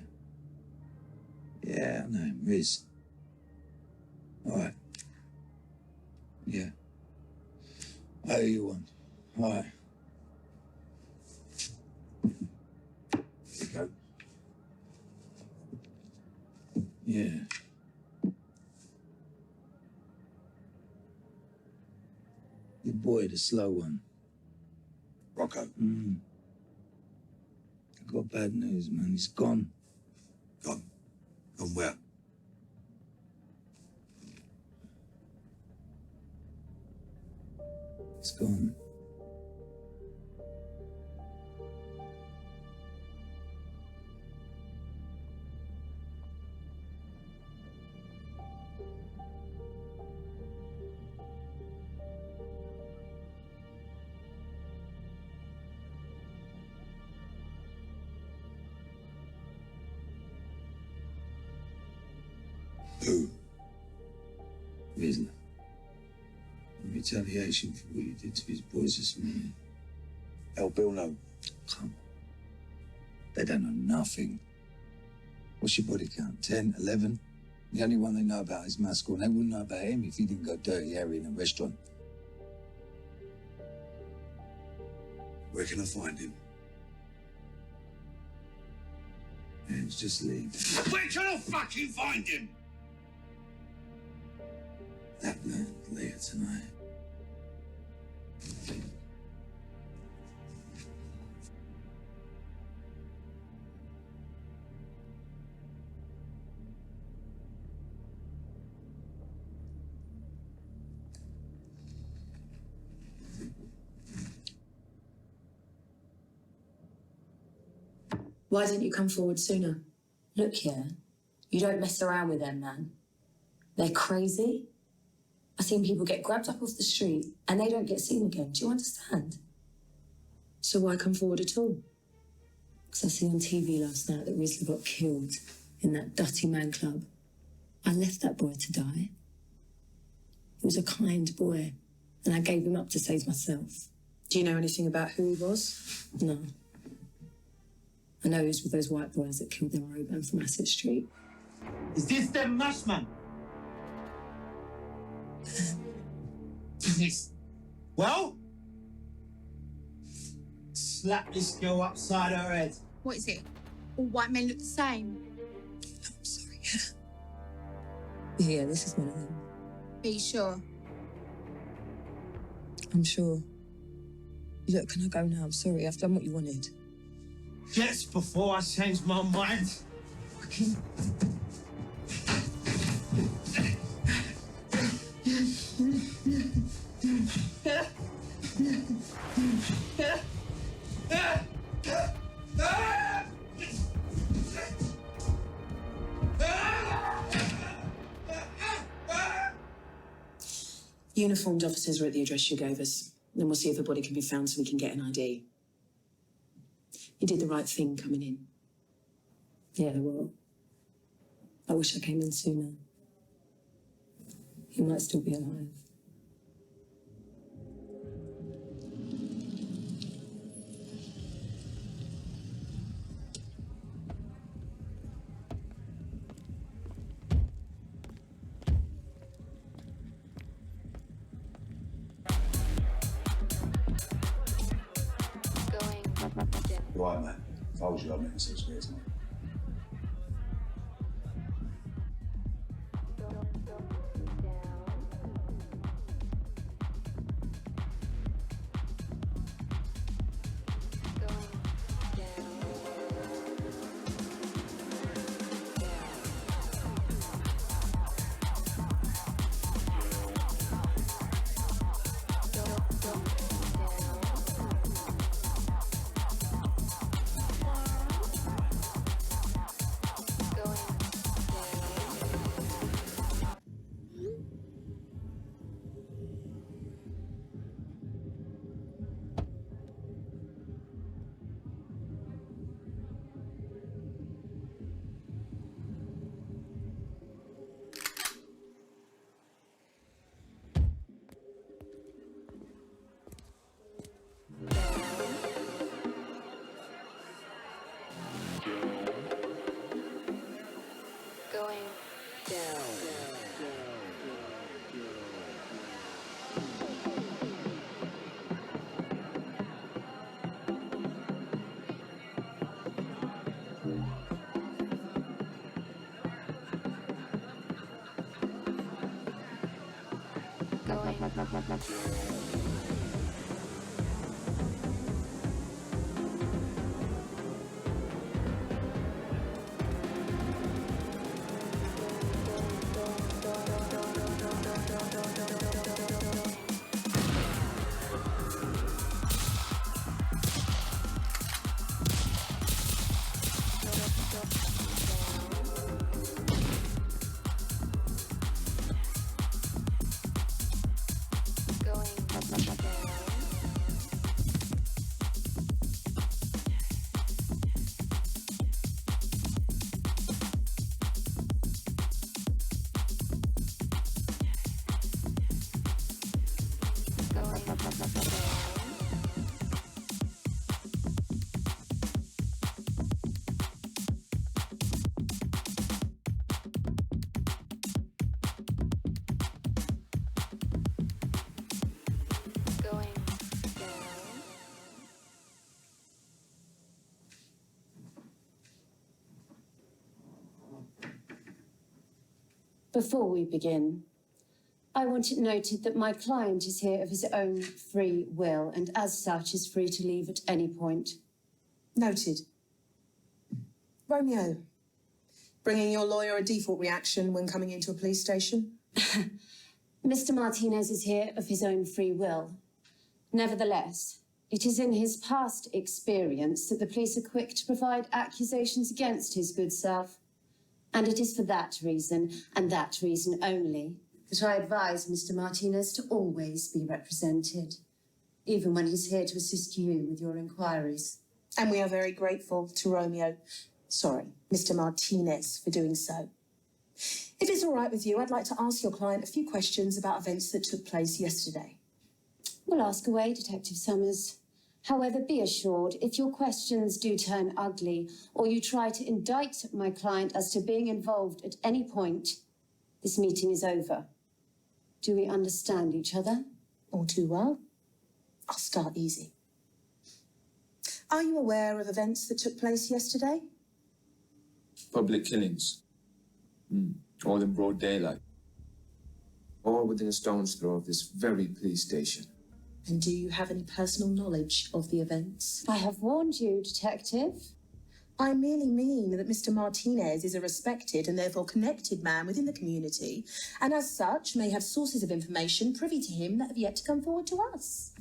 Yeah, I know him. Riz. All right. Yeah. I owe you one. All right. There you go. Yeah. Your boy, the slow one. Rocco. I got bad news, man. He's gone. Gone? Gone where? He's gone. Who? Rizla. In retaliation for what you did to his boys this morning. El Bill, no. Come on. They don't know nothing. What's your body count? 10, 11? The only one they know about is Maskell, and they wouldn't know about him if he didn't go dirty Harry in a restaurant. Where can I find him? And just leave. Where can I fucking find him? That night, later tonight. Why didn't you come forward sooner? Look here, you don't mess around with them, man. They're crazy. I've seen people get grabbed up off the street and they don't get seen again. Do you understand? So why come forward at all? Because I seen on TV last night that Risley got killed in that dirty man club. I left that boy to die. He was a kind boy, and I gave him up to save myself. Do you know anything about who he was? No. I know he was with those white boys that killed them Roban from Asset Street. Is this the Mushman? Business. Well? Slap this girl upside her head. What is it? All white men look the same. I'm sorry. Yeah, this is one of them. Are you sure? I'm sure. Look, can I go now? I'm sorry, I've done what you wanted. Just before I change my mind. Uniformed officers are at the address you gave us. Then we'll see if the body can be found so we can get an ID. You did the right thing coming in. Yeah, well, I wish I came in sooner. He might still be alive. Right, man. If I was you, I'd make myself square tonight. Going down. Before we begin, I want it noted that my client is here of his own free will and as such is free to leave at any point. Noted. Romeo, bringing your lawyer a default reaction when coming into a police station? Mr. Martinez is here of his own free will. Nevertheless, it is in his past experience that the police are quick to provide accusations against his good self. And it is for that reason, and that reason only, that I advise Mr. Martinez to always be represented, even when he's here to assist you with your inquiries. And we are very grateful to Mr. Martinez, for doing so. If it's all right with you, I'd like to ask your client a few questions about events that took place yesterday. We'll ask away, Detective Summers. However, be assured, if your questions do turn ugly, or you try to indict my client as to being involved at any point, this meeting is over. Do we understand each other? All too well. I'll start easy. Are you aware of events that took place yesterday? Public killings. All in broad daylight. All within a stone's throw of this very police station. And do you have any personal knowledge of the events? I have warned you, Detective. I merely mean that Mr. Martinez is a respected and therefore connected man within the community, and as such may have sources of information privy to him that have yet to come forward to us.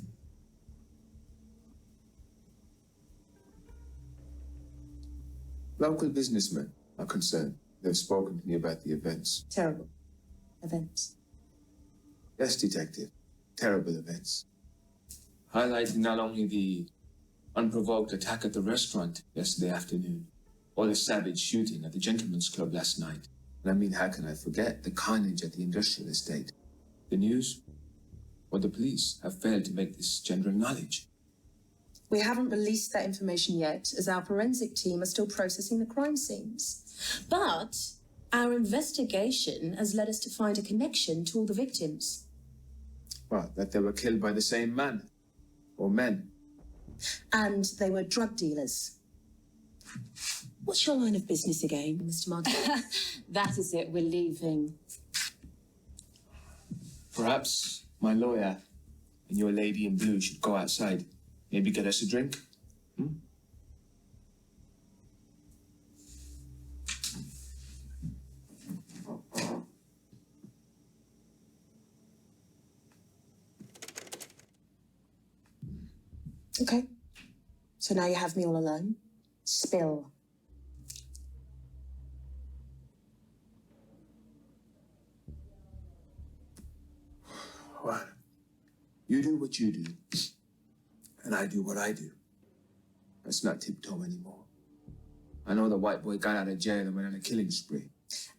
Local businessmen are concerned. They've spoken to me about the events. Terrible events. Yes, Detective. Terrible events. Highlighting not only the unprovoked attack at the restaurant yesterday afternoon, or the savage shooting at the gentleman's club last night. And I mean, how can I forget the carnage at the industrial estate? The news, or the police, have failed to make this general knowledge. We haven't released that information yet, as our forensic team are still processing the crime scenes. But our investigation has led us to find a connection to all the victims. Well, that they were killed by the same man, or men. And they were drug dealers. What's your line of business again, Mr. Martinez? That is it, we're leaving. Perhaps my lawyer and your lady in blue should go outside. Maybe get us a drink? Okay. So now you have me all alone. Spill. Well, you do what you do, and I do what I do. Let's not tiptoe anymore. I know the white boy got out of jail and went on a killing spree.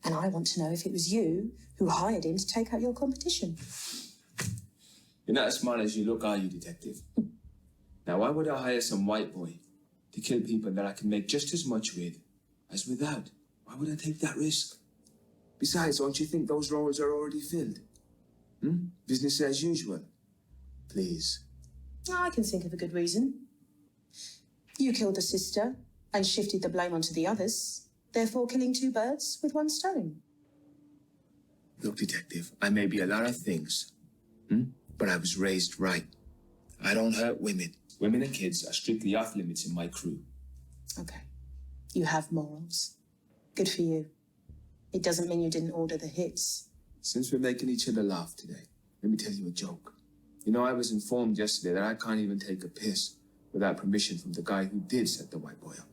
And I want to know if it was you who hired him to take out your competition. You're not as smart as you look, are you, Detective? Now, why would I hire some white boy to kill people that I can make just as much with as without? Why would I take that risk? Besides, don't you think those roles are already filled? Business as usual. Please. I can think of a good reason. You killed the sister and shifted the blame onto the others, therefore killing two birds with one stone. Look, Detective, I may be a lot of things, but I was raised right. I don't hurt women. Women and kids are strictly off limits in my crew. Okay. You have morals. Good for you. It doesn't mean you didn't order the hits. Since we're making each other laugh today, let me tell you a joke. You know, I was informed yesterday that I can't even take a piss without permission from the guy who did set the white boy up.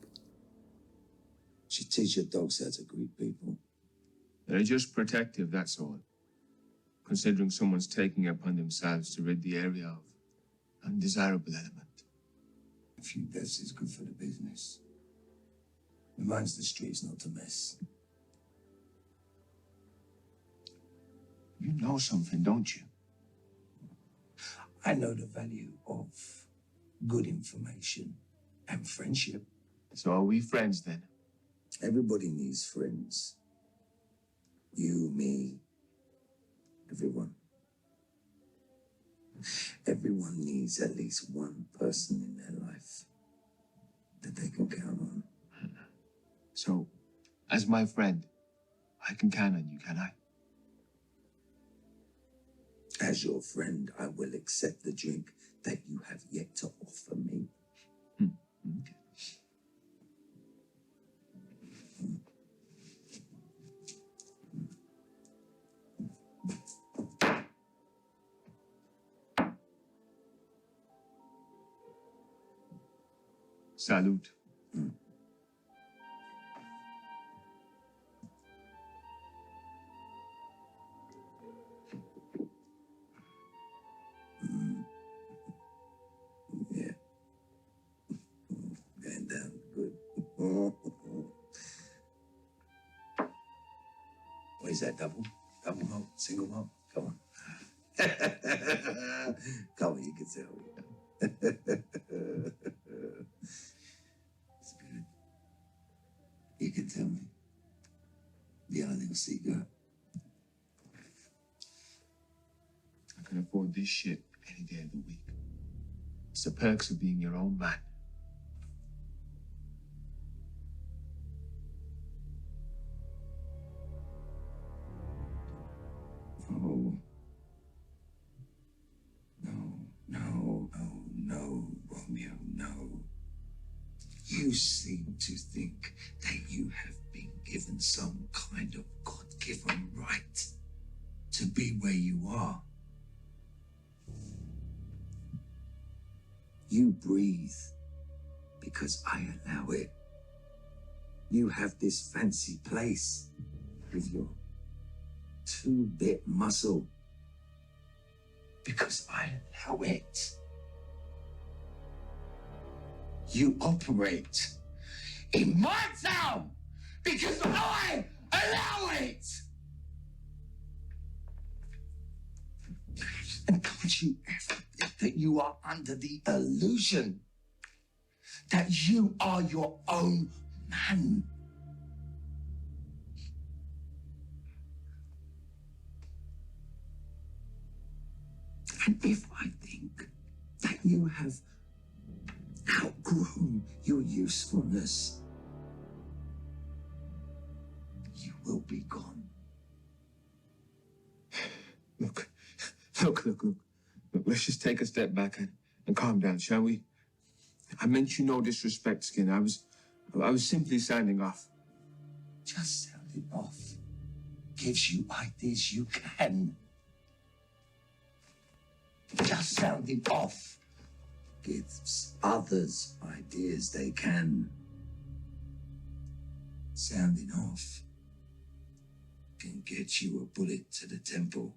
Should teach your dogs how to greet people. They're just protective, that's all. Considering someone's taking it upon themselves to rid the area of an undesirable element. A few deaths is good for the business. Reminds the streets not to mess. You know something, don't you? I know the value of good information and friendship. So are we friends then? Everybody needs friends. You, me, everyone. Everyone needs at least one person in their life that they can count on. So, as my friend, I can count on you, can I? As your friend, I will accept the drink that you have yet to offer me. Okay. Salute. Yeah. Going down good. What is that, double? Double malt? Single malt? Come on. Come on, you can tell me. It's good. You can tell me. Be our little secret. I can afford this shit any day of the week. It's the perks of being your own man. Oh. No, Romeo, no. You seem to think that you have been given some kind of God-given right to be where you are. You breathe because I allow it. You have this fancy place with your two-bit muscle because I allow it. You operate in my town because I allow it. And don't you ever think that you are under the illusion that you are your own man. And if I think that you have outgrown your usefulness, you will be gone. Look. Let's just take a step back and calm down, shall we? I meant you no disrespect, Skin. I was simply sounding off. Just sounding off gives you ideas you can. Just sounding off gives others ideas they can. Sounding off can get you a bullet to the temple.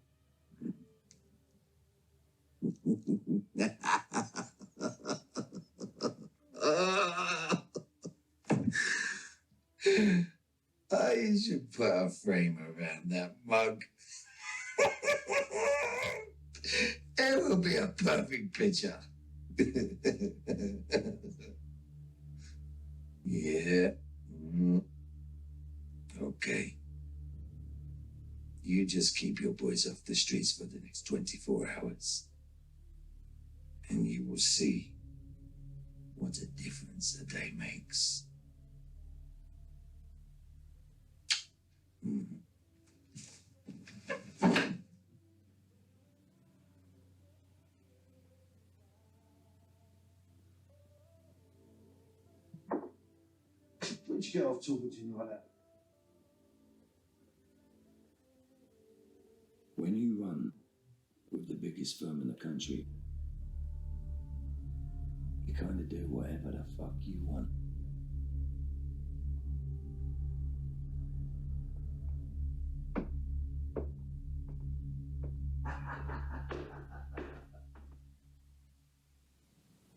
You should put a frame around that mug. It will be a perfect picture. Yeah. Okay. You just keep your boys off the streets for the next 24 hours. And you will see what a difference a day makes. Where'd you get off talking to me like that? When you run with the biggest firm in the country, you kind of do whatever the fuck you want.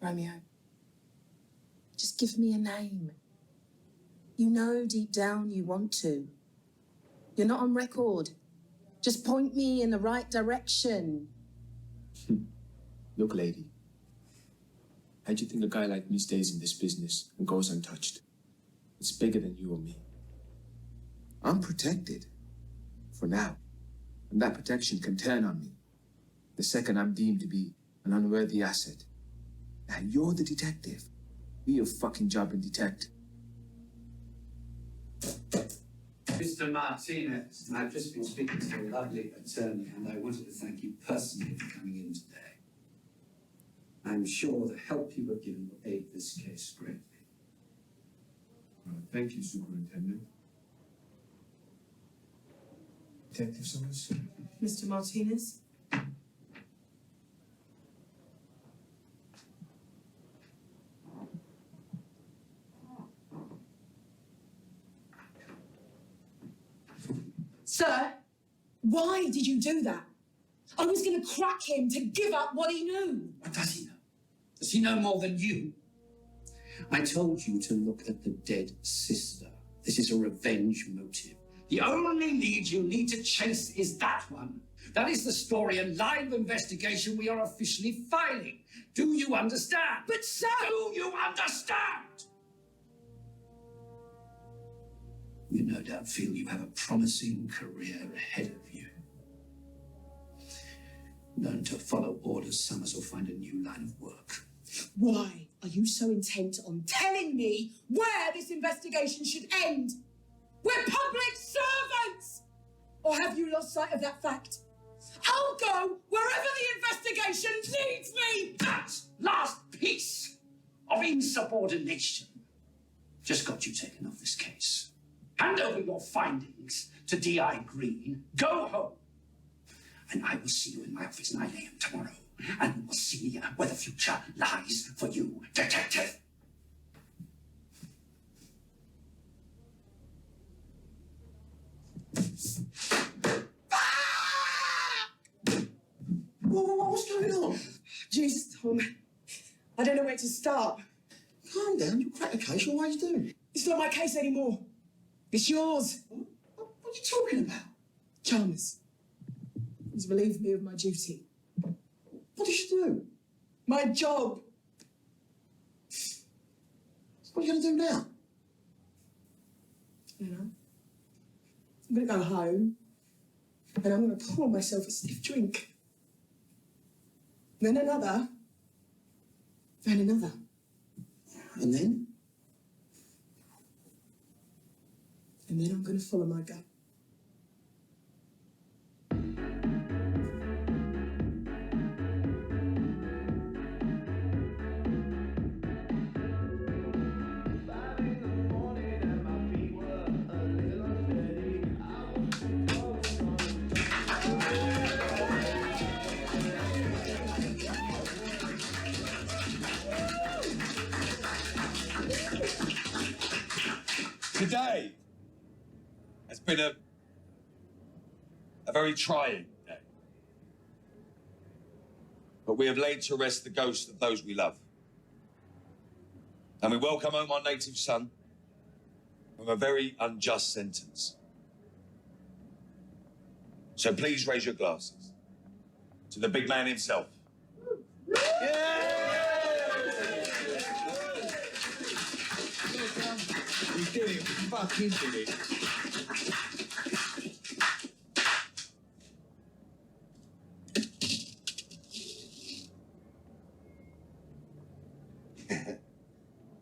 Romeo, just give me a name. You know deep down you want to. You're not on record. Just point me in the right direction. Look, lady. How do you think a guy like me stays in this business and goes untouched? It's bigger than you or me. I'm protected. For now. And that protection can turn on me the second I'm deemed to be an unworthy asset. Now you're the detective. Do your fucking job and detect. Mr. Martinez, I've just been speaking to a lovely attorney, and I wanted to thank you personally for coming in today. I'm sure the help you have given will aid this case greatly. Thank you, Superintendent. Detective Summers? Mr. Martinez? Sir, why did you do that? I was going to crack him to give up what he knew. What does he know? Does he know more than you? I told you to look at the dead sister. This is a revenge motive. The only lead you need to chase is that one. That is the story and line of investigation we are officially filing. Do you understand? But sir... Do you understand? You no doubt feel you have a promising career ahead of you. Learn to follow orders, Summers, or find a new line of work. Why are you so intent on telling me where this investigation should end? We're public servants! Or have you lost sight of that fact? I'll go wherever the investigation leads me! That last piece of insubordination just got you taken off this case. Hand over your findings to D.I. Green. Go home. And I will see you in my office 9 a.m. tomorrow. And we will see where the future lies for you, detective. What's going on? Jesus, Tom. I don't know where to start. Calm down, you crack the case, you always do. It's not my case anymore. It's yours. What are you talking about? Chalmers. He's relieved me of my duty. What did you do? My job. What are you going to do now? I don't know. I'm going to go home and I'm going to pour myself a stiff drink. Then another. And another. And then? And then I'm going to follow my gut. Today has been a very trying day. But we have laid to rest the ghosts of those we love. And we welcome home our native son from a very unjust sentence. So please raise your glasses to the big man himself. We did it, we fucking did it.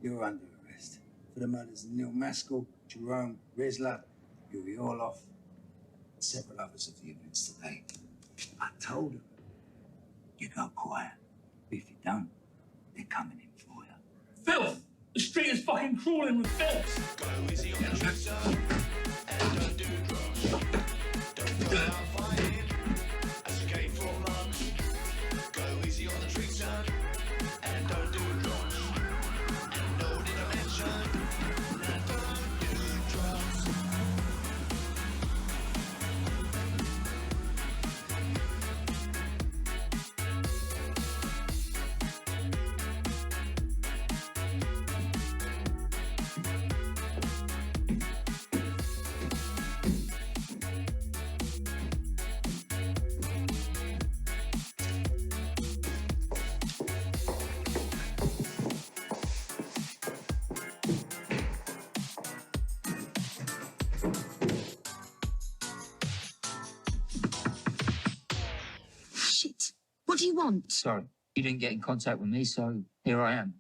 You're under arrest for the murders of Neil Maskell, Jerome Rizla, Yuri Orloff, and several others of the events today. I told them, you go quiet. If you don't, they're coming in for you. Filth! The street is fucking crawling with filth! Go easy on the streets, and don't do drugs. Don't go out fighting as you came from lunch. Go easy on the streets, and don't do drugs. And no did I mention, and don't do drugs. do you want? Sorry, you didn't get in contact with me, so here I am.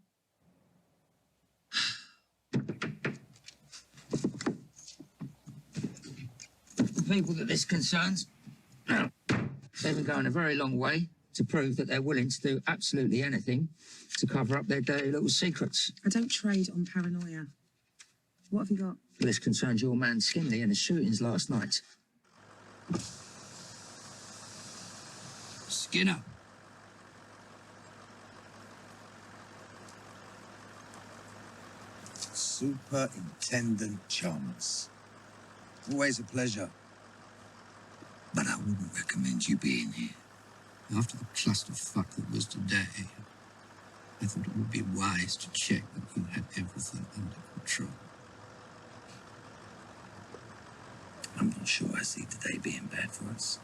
The people that this concerns, they've been going a very long way to prove that they're willing to do absolutely anything to cover up their dirty little secrets. I don't trade on paranoia. What have you got? This concerns your man Skinley and the shootings last night. Skinner. Superintendent Chalmers. Always a pleasure. But I wouldn't recommend you being here. After the clusterfuck that was today, I thought it would be wise to check that you had everything under control. I'm not sure I see today being bad for us.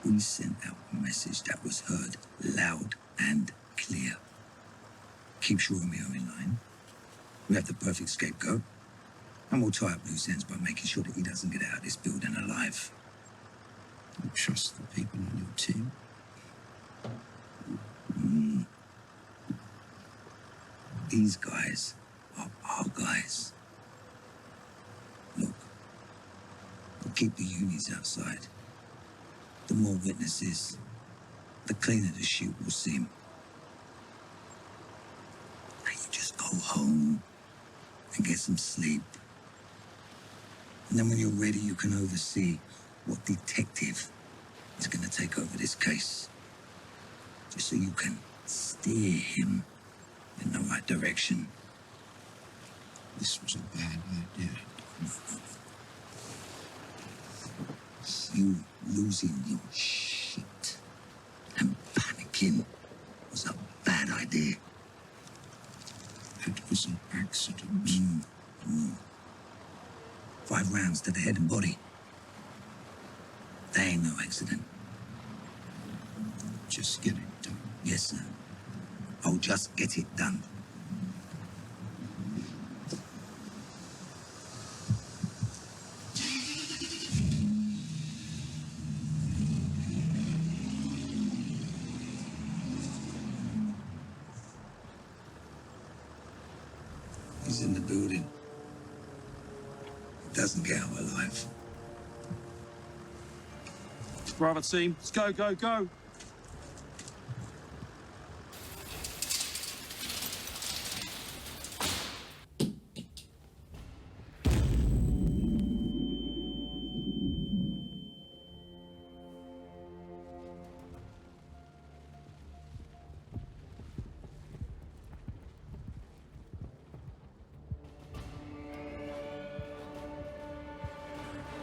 We sent out a message that was heard loud and clear. Keeps Romeo in line. We have the perfect scapegoat. And we'll tie up loose ends by making sure that he doesn't get out of this building alive. You trust the people on your team? These guys are our guys. Look, we'll keep the unis outside. The more witnesses, the cleaner the shoot will seem. Now you just go home and get some sleep. And then when you're ready, you can oversee what detective is going to take over this case. Just so you can steer him in the right direction. This was a bad idea. You losing your shit and panicking was a bad idea. It was an accident. 5 rounds to the head and body. That ain't no accident. Just get it done. Yes, sir. I'll just get it done. He's in the building. He doesn't get out alive. Bravo team, let's go, go, go.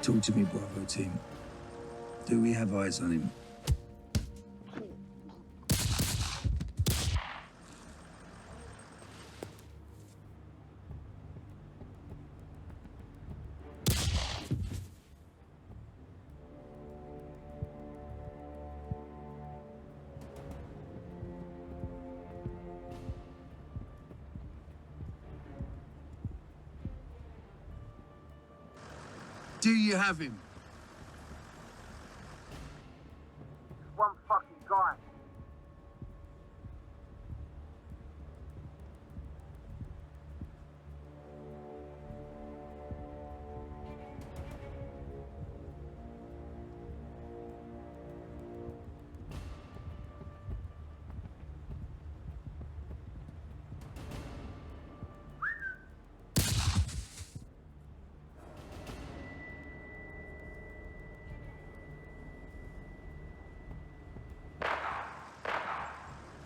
Talk to me, Bravo team. Do we have eyes on him? Do you have him? One fucking guy.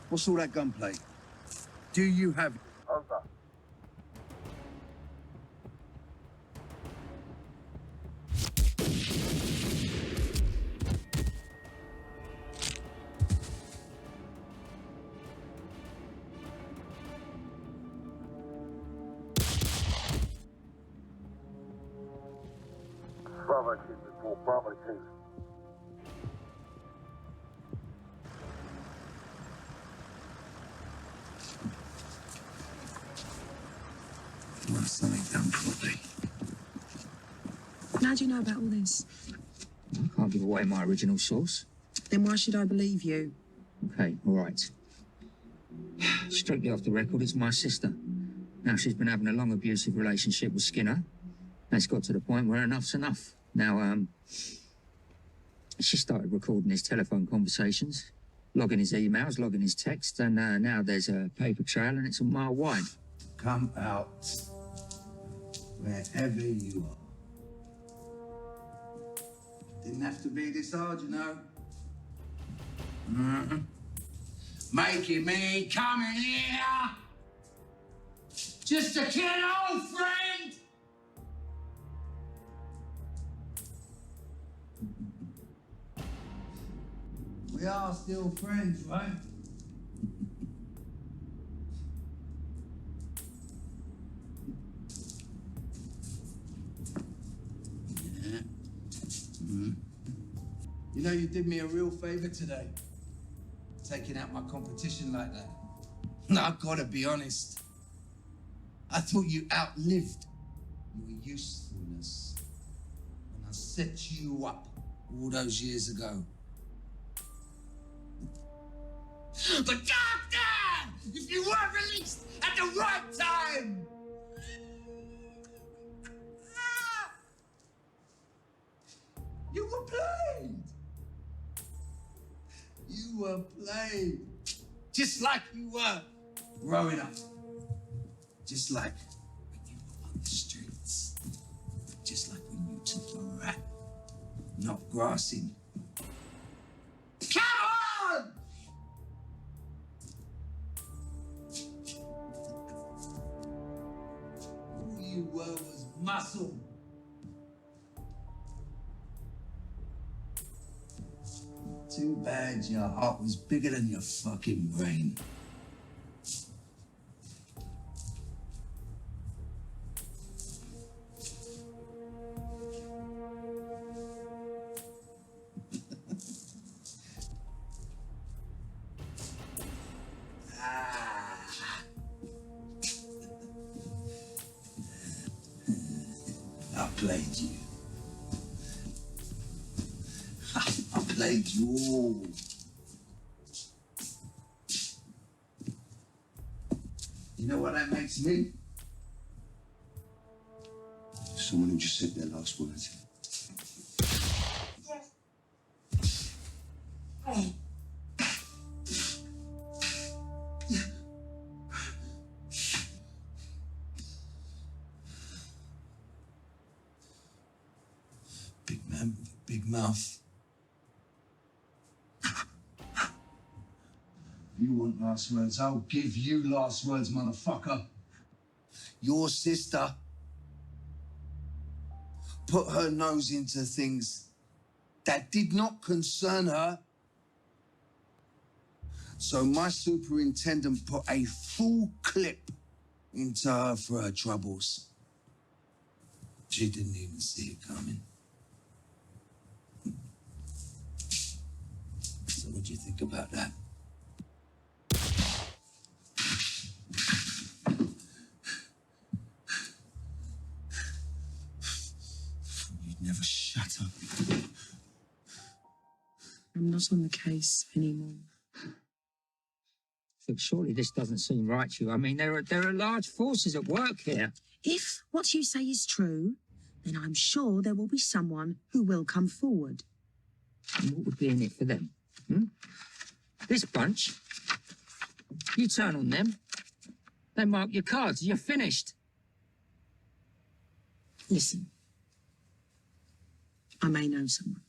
What's all that gunplay? Do you have it? Over. Bravo team report, Bravo team. Want something done properly. How do you know about all this? I can't give away my original source. Then why should I believe you? Okay, all right. Strictly off the record, it's my sister. Now, she's been having a long abusive relationship with Skinner. And it's got to the point where enough's enough. Now, she started recording his telephone conversations, logging his emails, logging his texts, and now there's a paper trail and it's a mile wide. Come out wherever you are. Didn't have to be this hard, you know. Making me come in here just to kill an old friend. We are still friends, right? Yeah. You know, you did me a real favor today, taking out my competition like that. Now, I've got to be honest. I thought you outlived your usefulness when I set you up all those years ago. But goddamn, if you weren't released at the right time! You were played! You were played. Just like you were growing up. Just like when you were on the streets. Just like when you took your rap, not grassing. Come on! All you were was muscle. Too bad your heart was bigger than your fucking brain. I played you. I played you all. You know what that makes me? Someone who just said their last words. Big man with a big mouth. You want last words? I'll give you last words, motherfucker. Your sister put her nose into things that did not concern her. So my superintendent put a full clip into her for her troubles. She didn't even see it coming. So what do you think about that? You'd never shut up. I'm not on the case anymore. Look, surely this doesn't seem right to you. I mean, there are large forces at work here. If what you say is true, then I'm sure there will be someone who will come forward. And what would be in it for them? This bunch, you turn on them, they mark your cards, you're finished. Listen, I may know someone.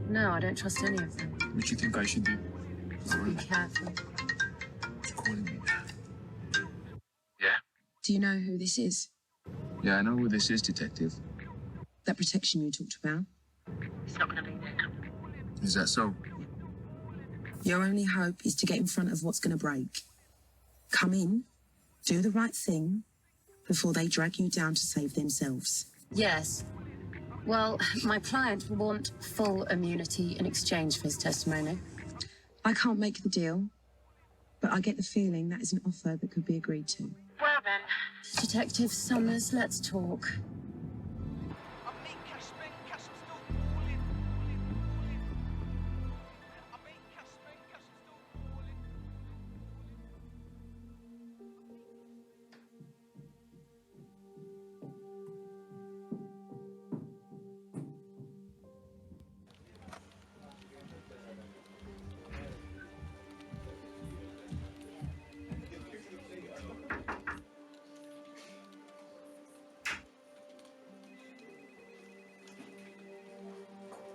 No, I don't trust any of them. What do you think I should do? Just be careful. Calling me that. Yeah? Do you know who this is? Yeah, I know who this is, Detective. That protection you talked about? It's not going to be there. Is that so? Your only hope is to get in front of what's going to break. Come in, do the right thing, before they drag you down to save themselves. Yes. Well, my client will want full immunity in exchange for his testimony. I can't make the deal, but I get the feeling that is an offer that could be agreed to. Well then. Detective Summers, let's talk.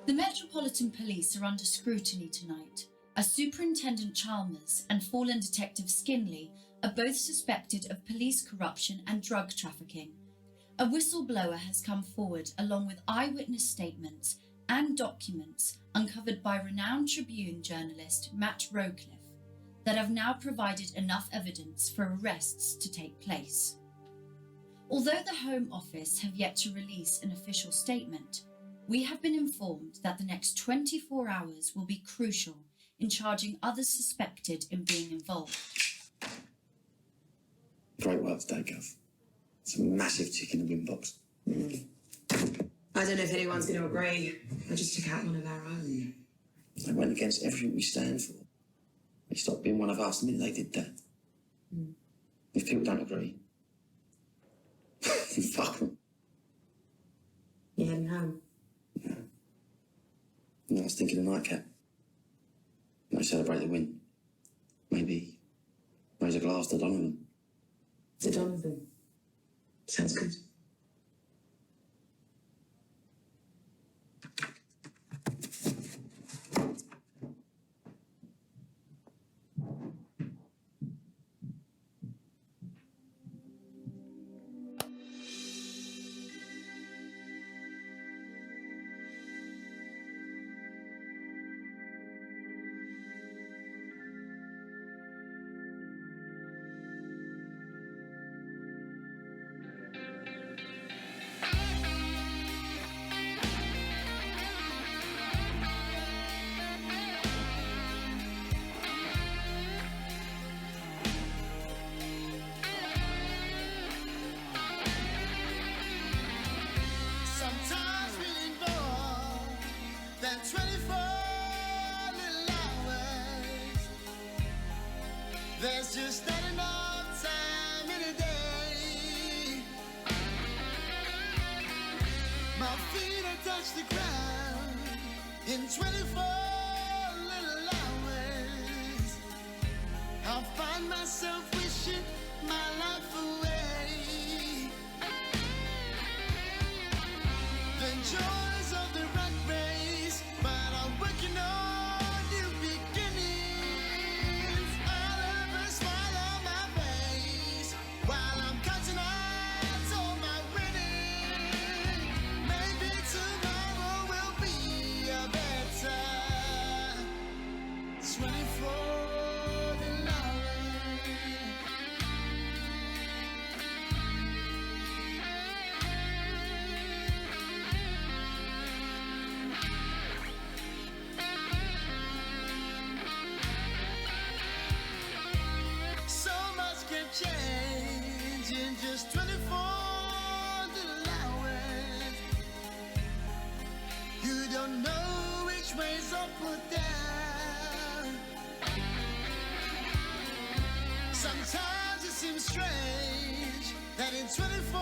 The Metropolitan Police are under scrutiny tonight, as Superintendent Chalmers and fallen Detective Skinley are both suspected of police corruption and drug trafficking. A whistleblower has come forward along with eyewitness statements and documents uncovered by renowned Tribune journalist Matt Rowcliffe that have now provided enough evidence for arrests to take place. Although the Home Office have yet to release an official statement, we have been informed that the next 24 hours will be crucial in charging others suspected in being involved. Great work today, Gov. It's a massive tick in the win box. I don't know if anyone's going to agree. I just took out one of our own. They went against everything we stand for. They stopped being one of us the minute they did that. If people don't agree, fuck them. You're heading home? And I was thinking of nightcap. No, celebrate the win. Maybe raise a glass to Donovan. To Donovan. Sounds good. Sometimes feeling more than 24 little hours. There's just not enough time in a day. My feet have touched the ground in 24 little hours. I'll find myself wishing my life away. The joys of the rat race, but I'm working on new beginnings. I'll have a smile on my face while I'm counting out all my winning. Maybe tomorrow will be a better 24 than so much can change in just 24 little hours. You don't know which way's up or down. Sometimes it seems strange that in 24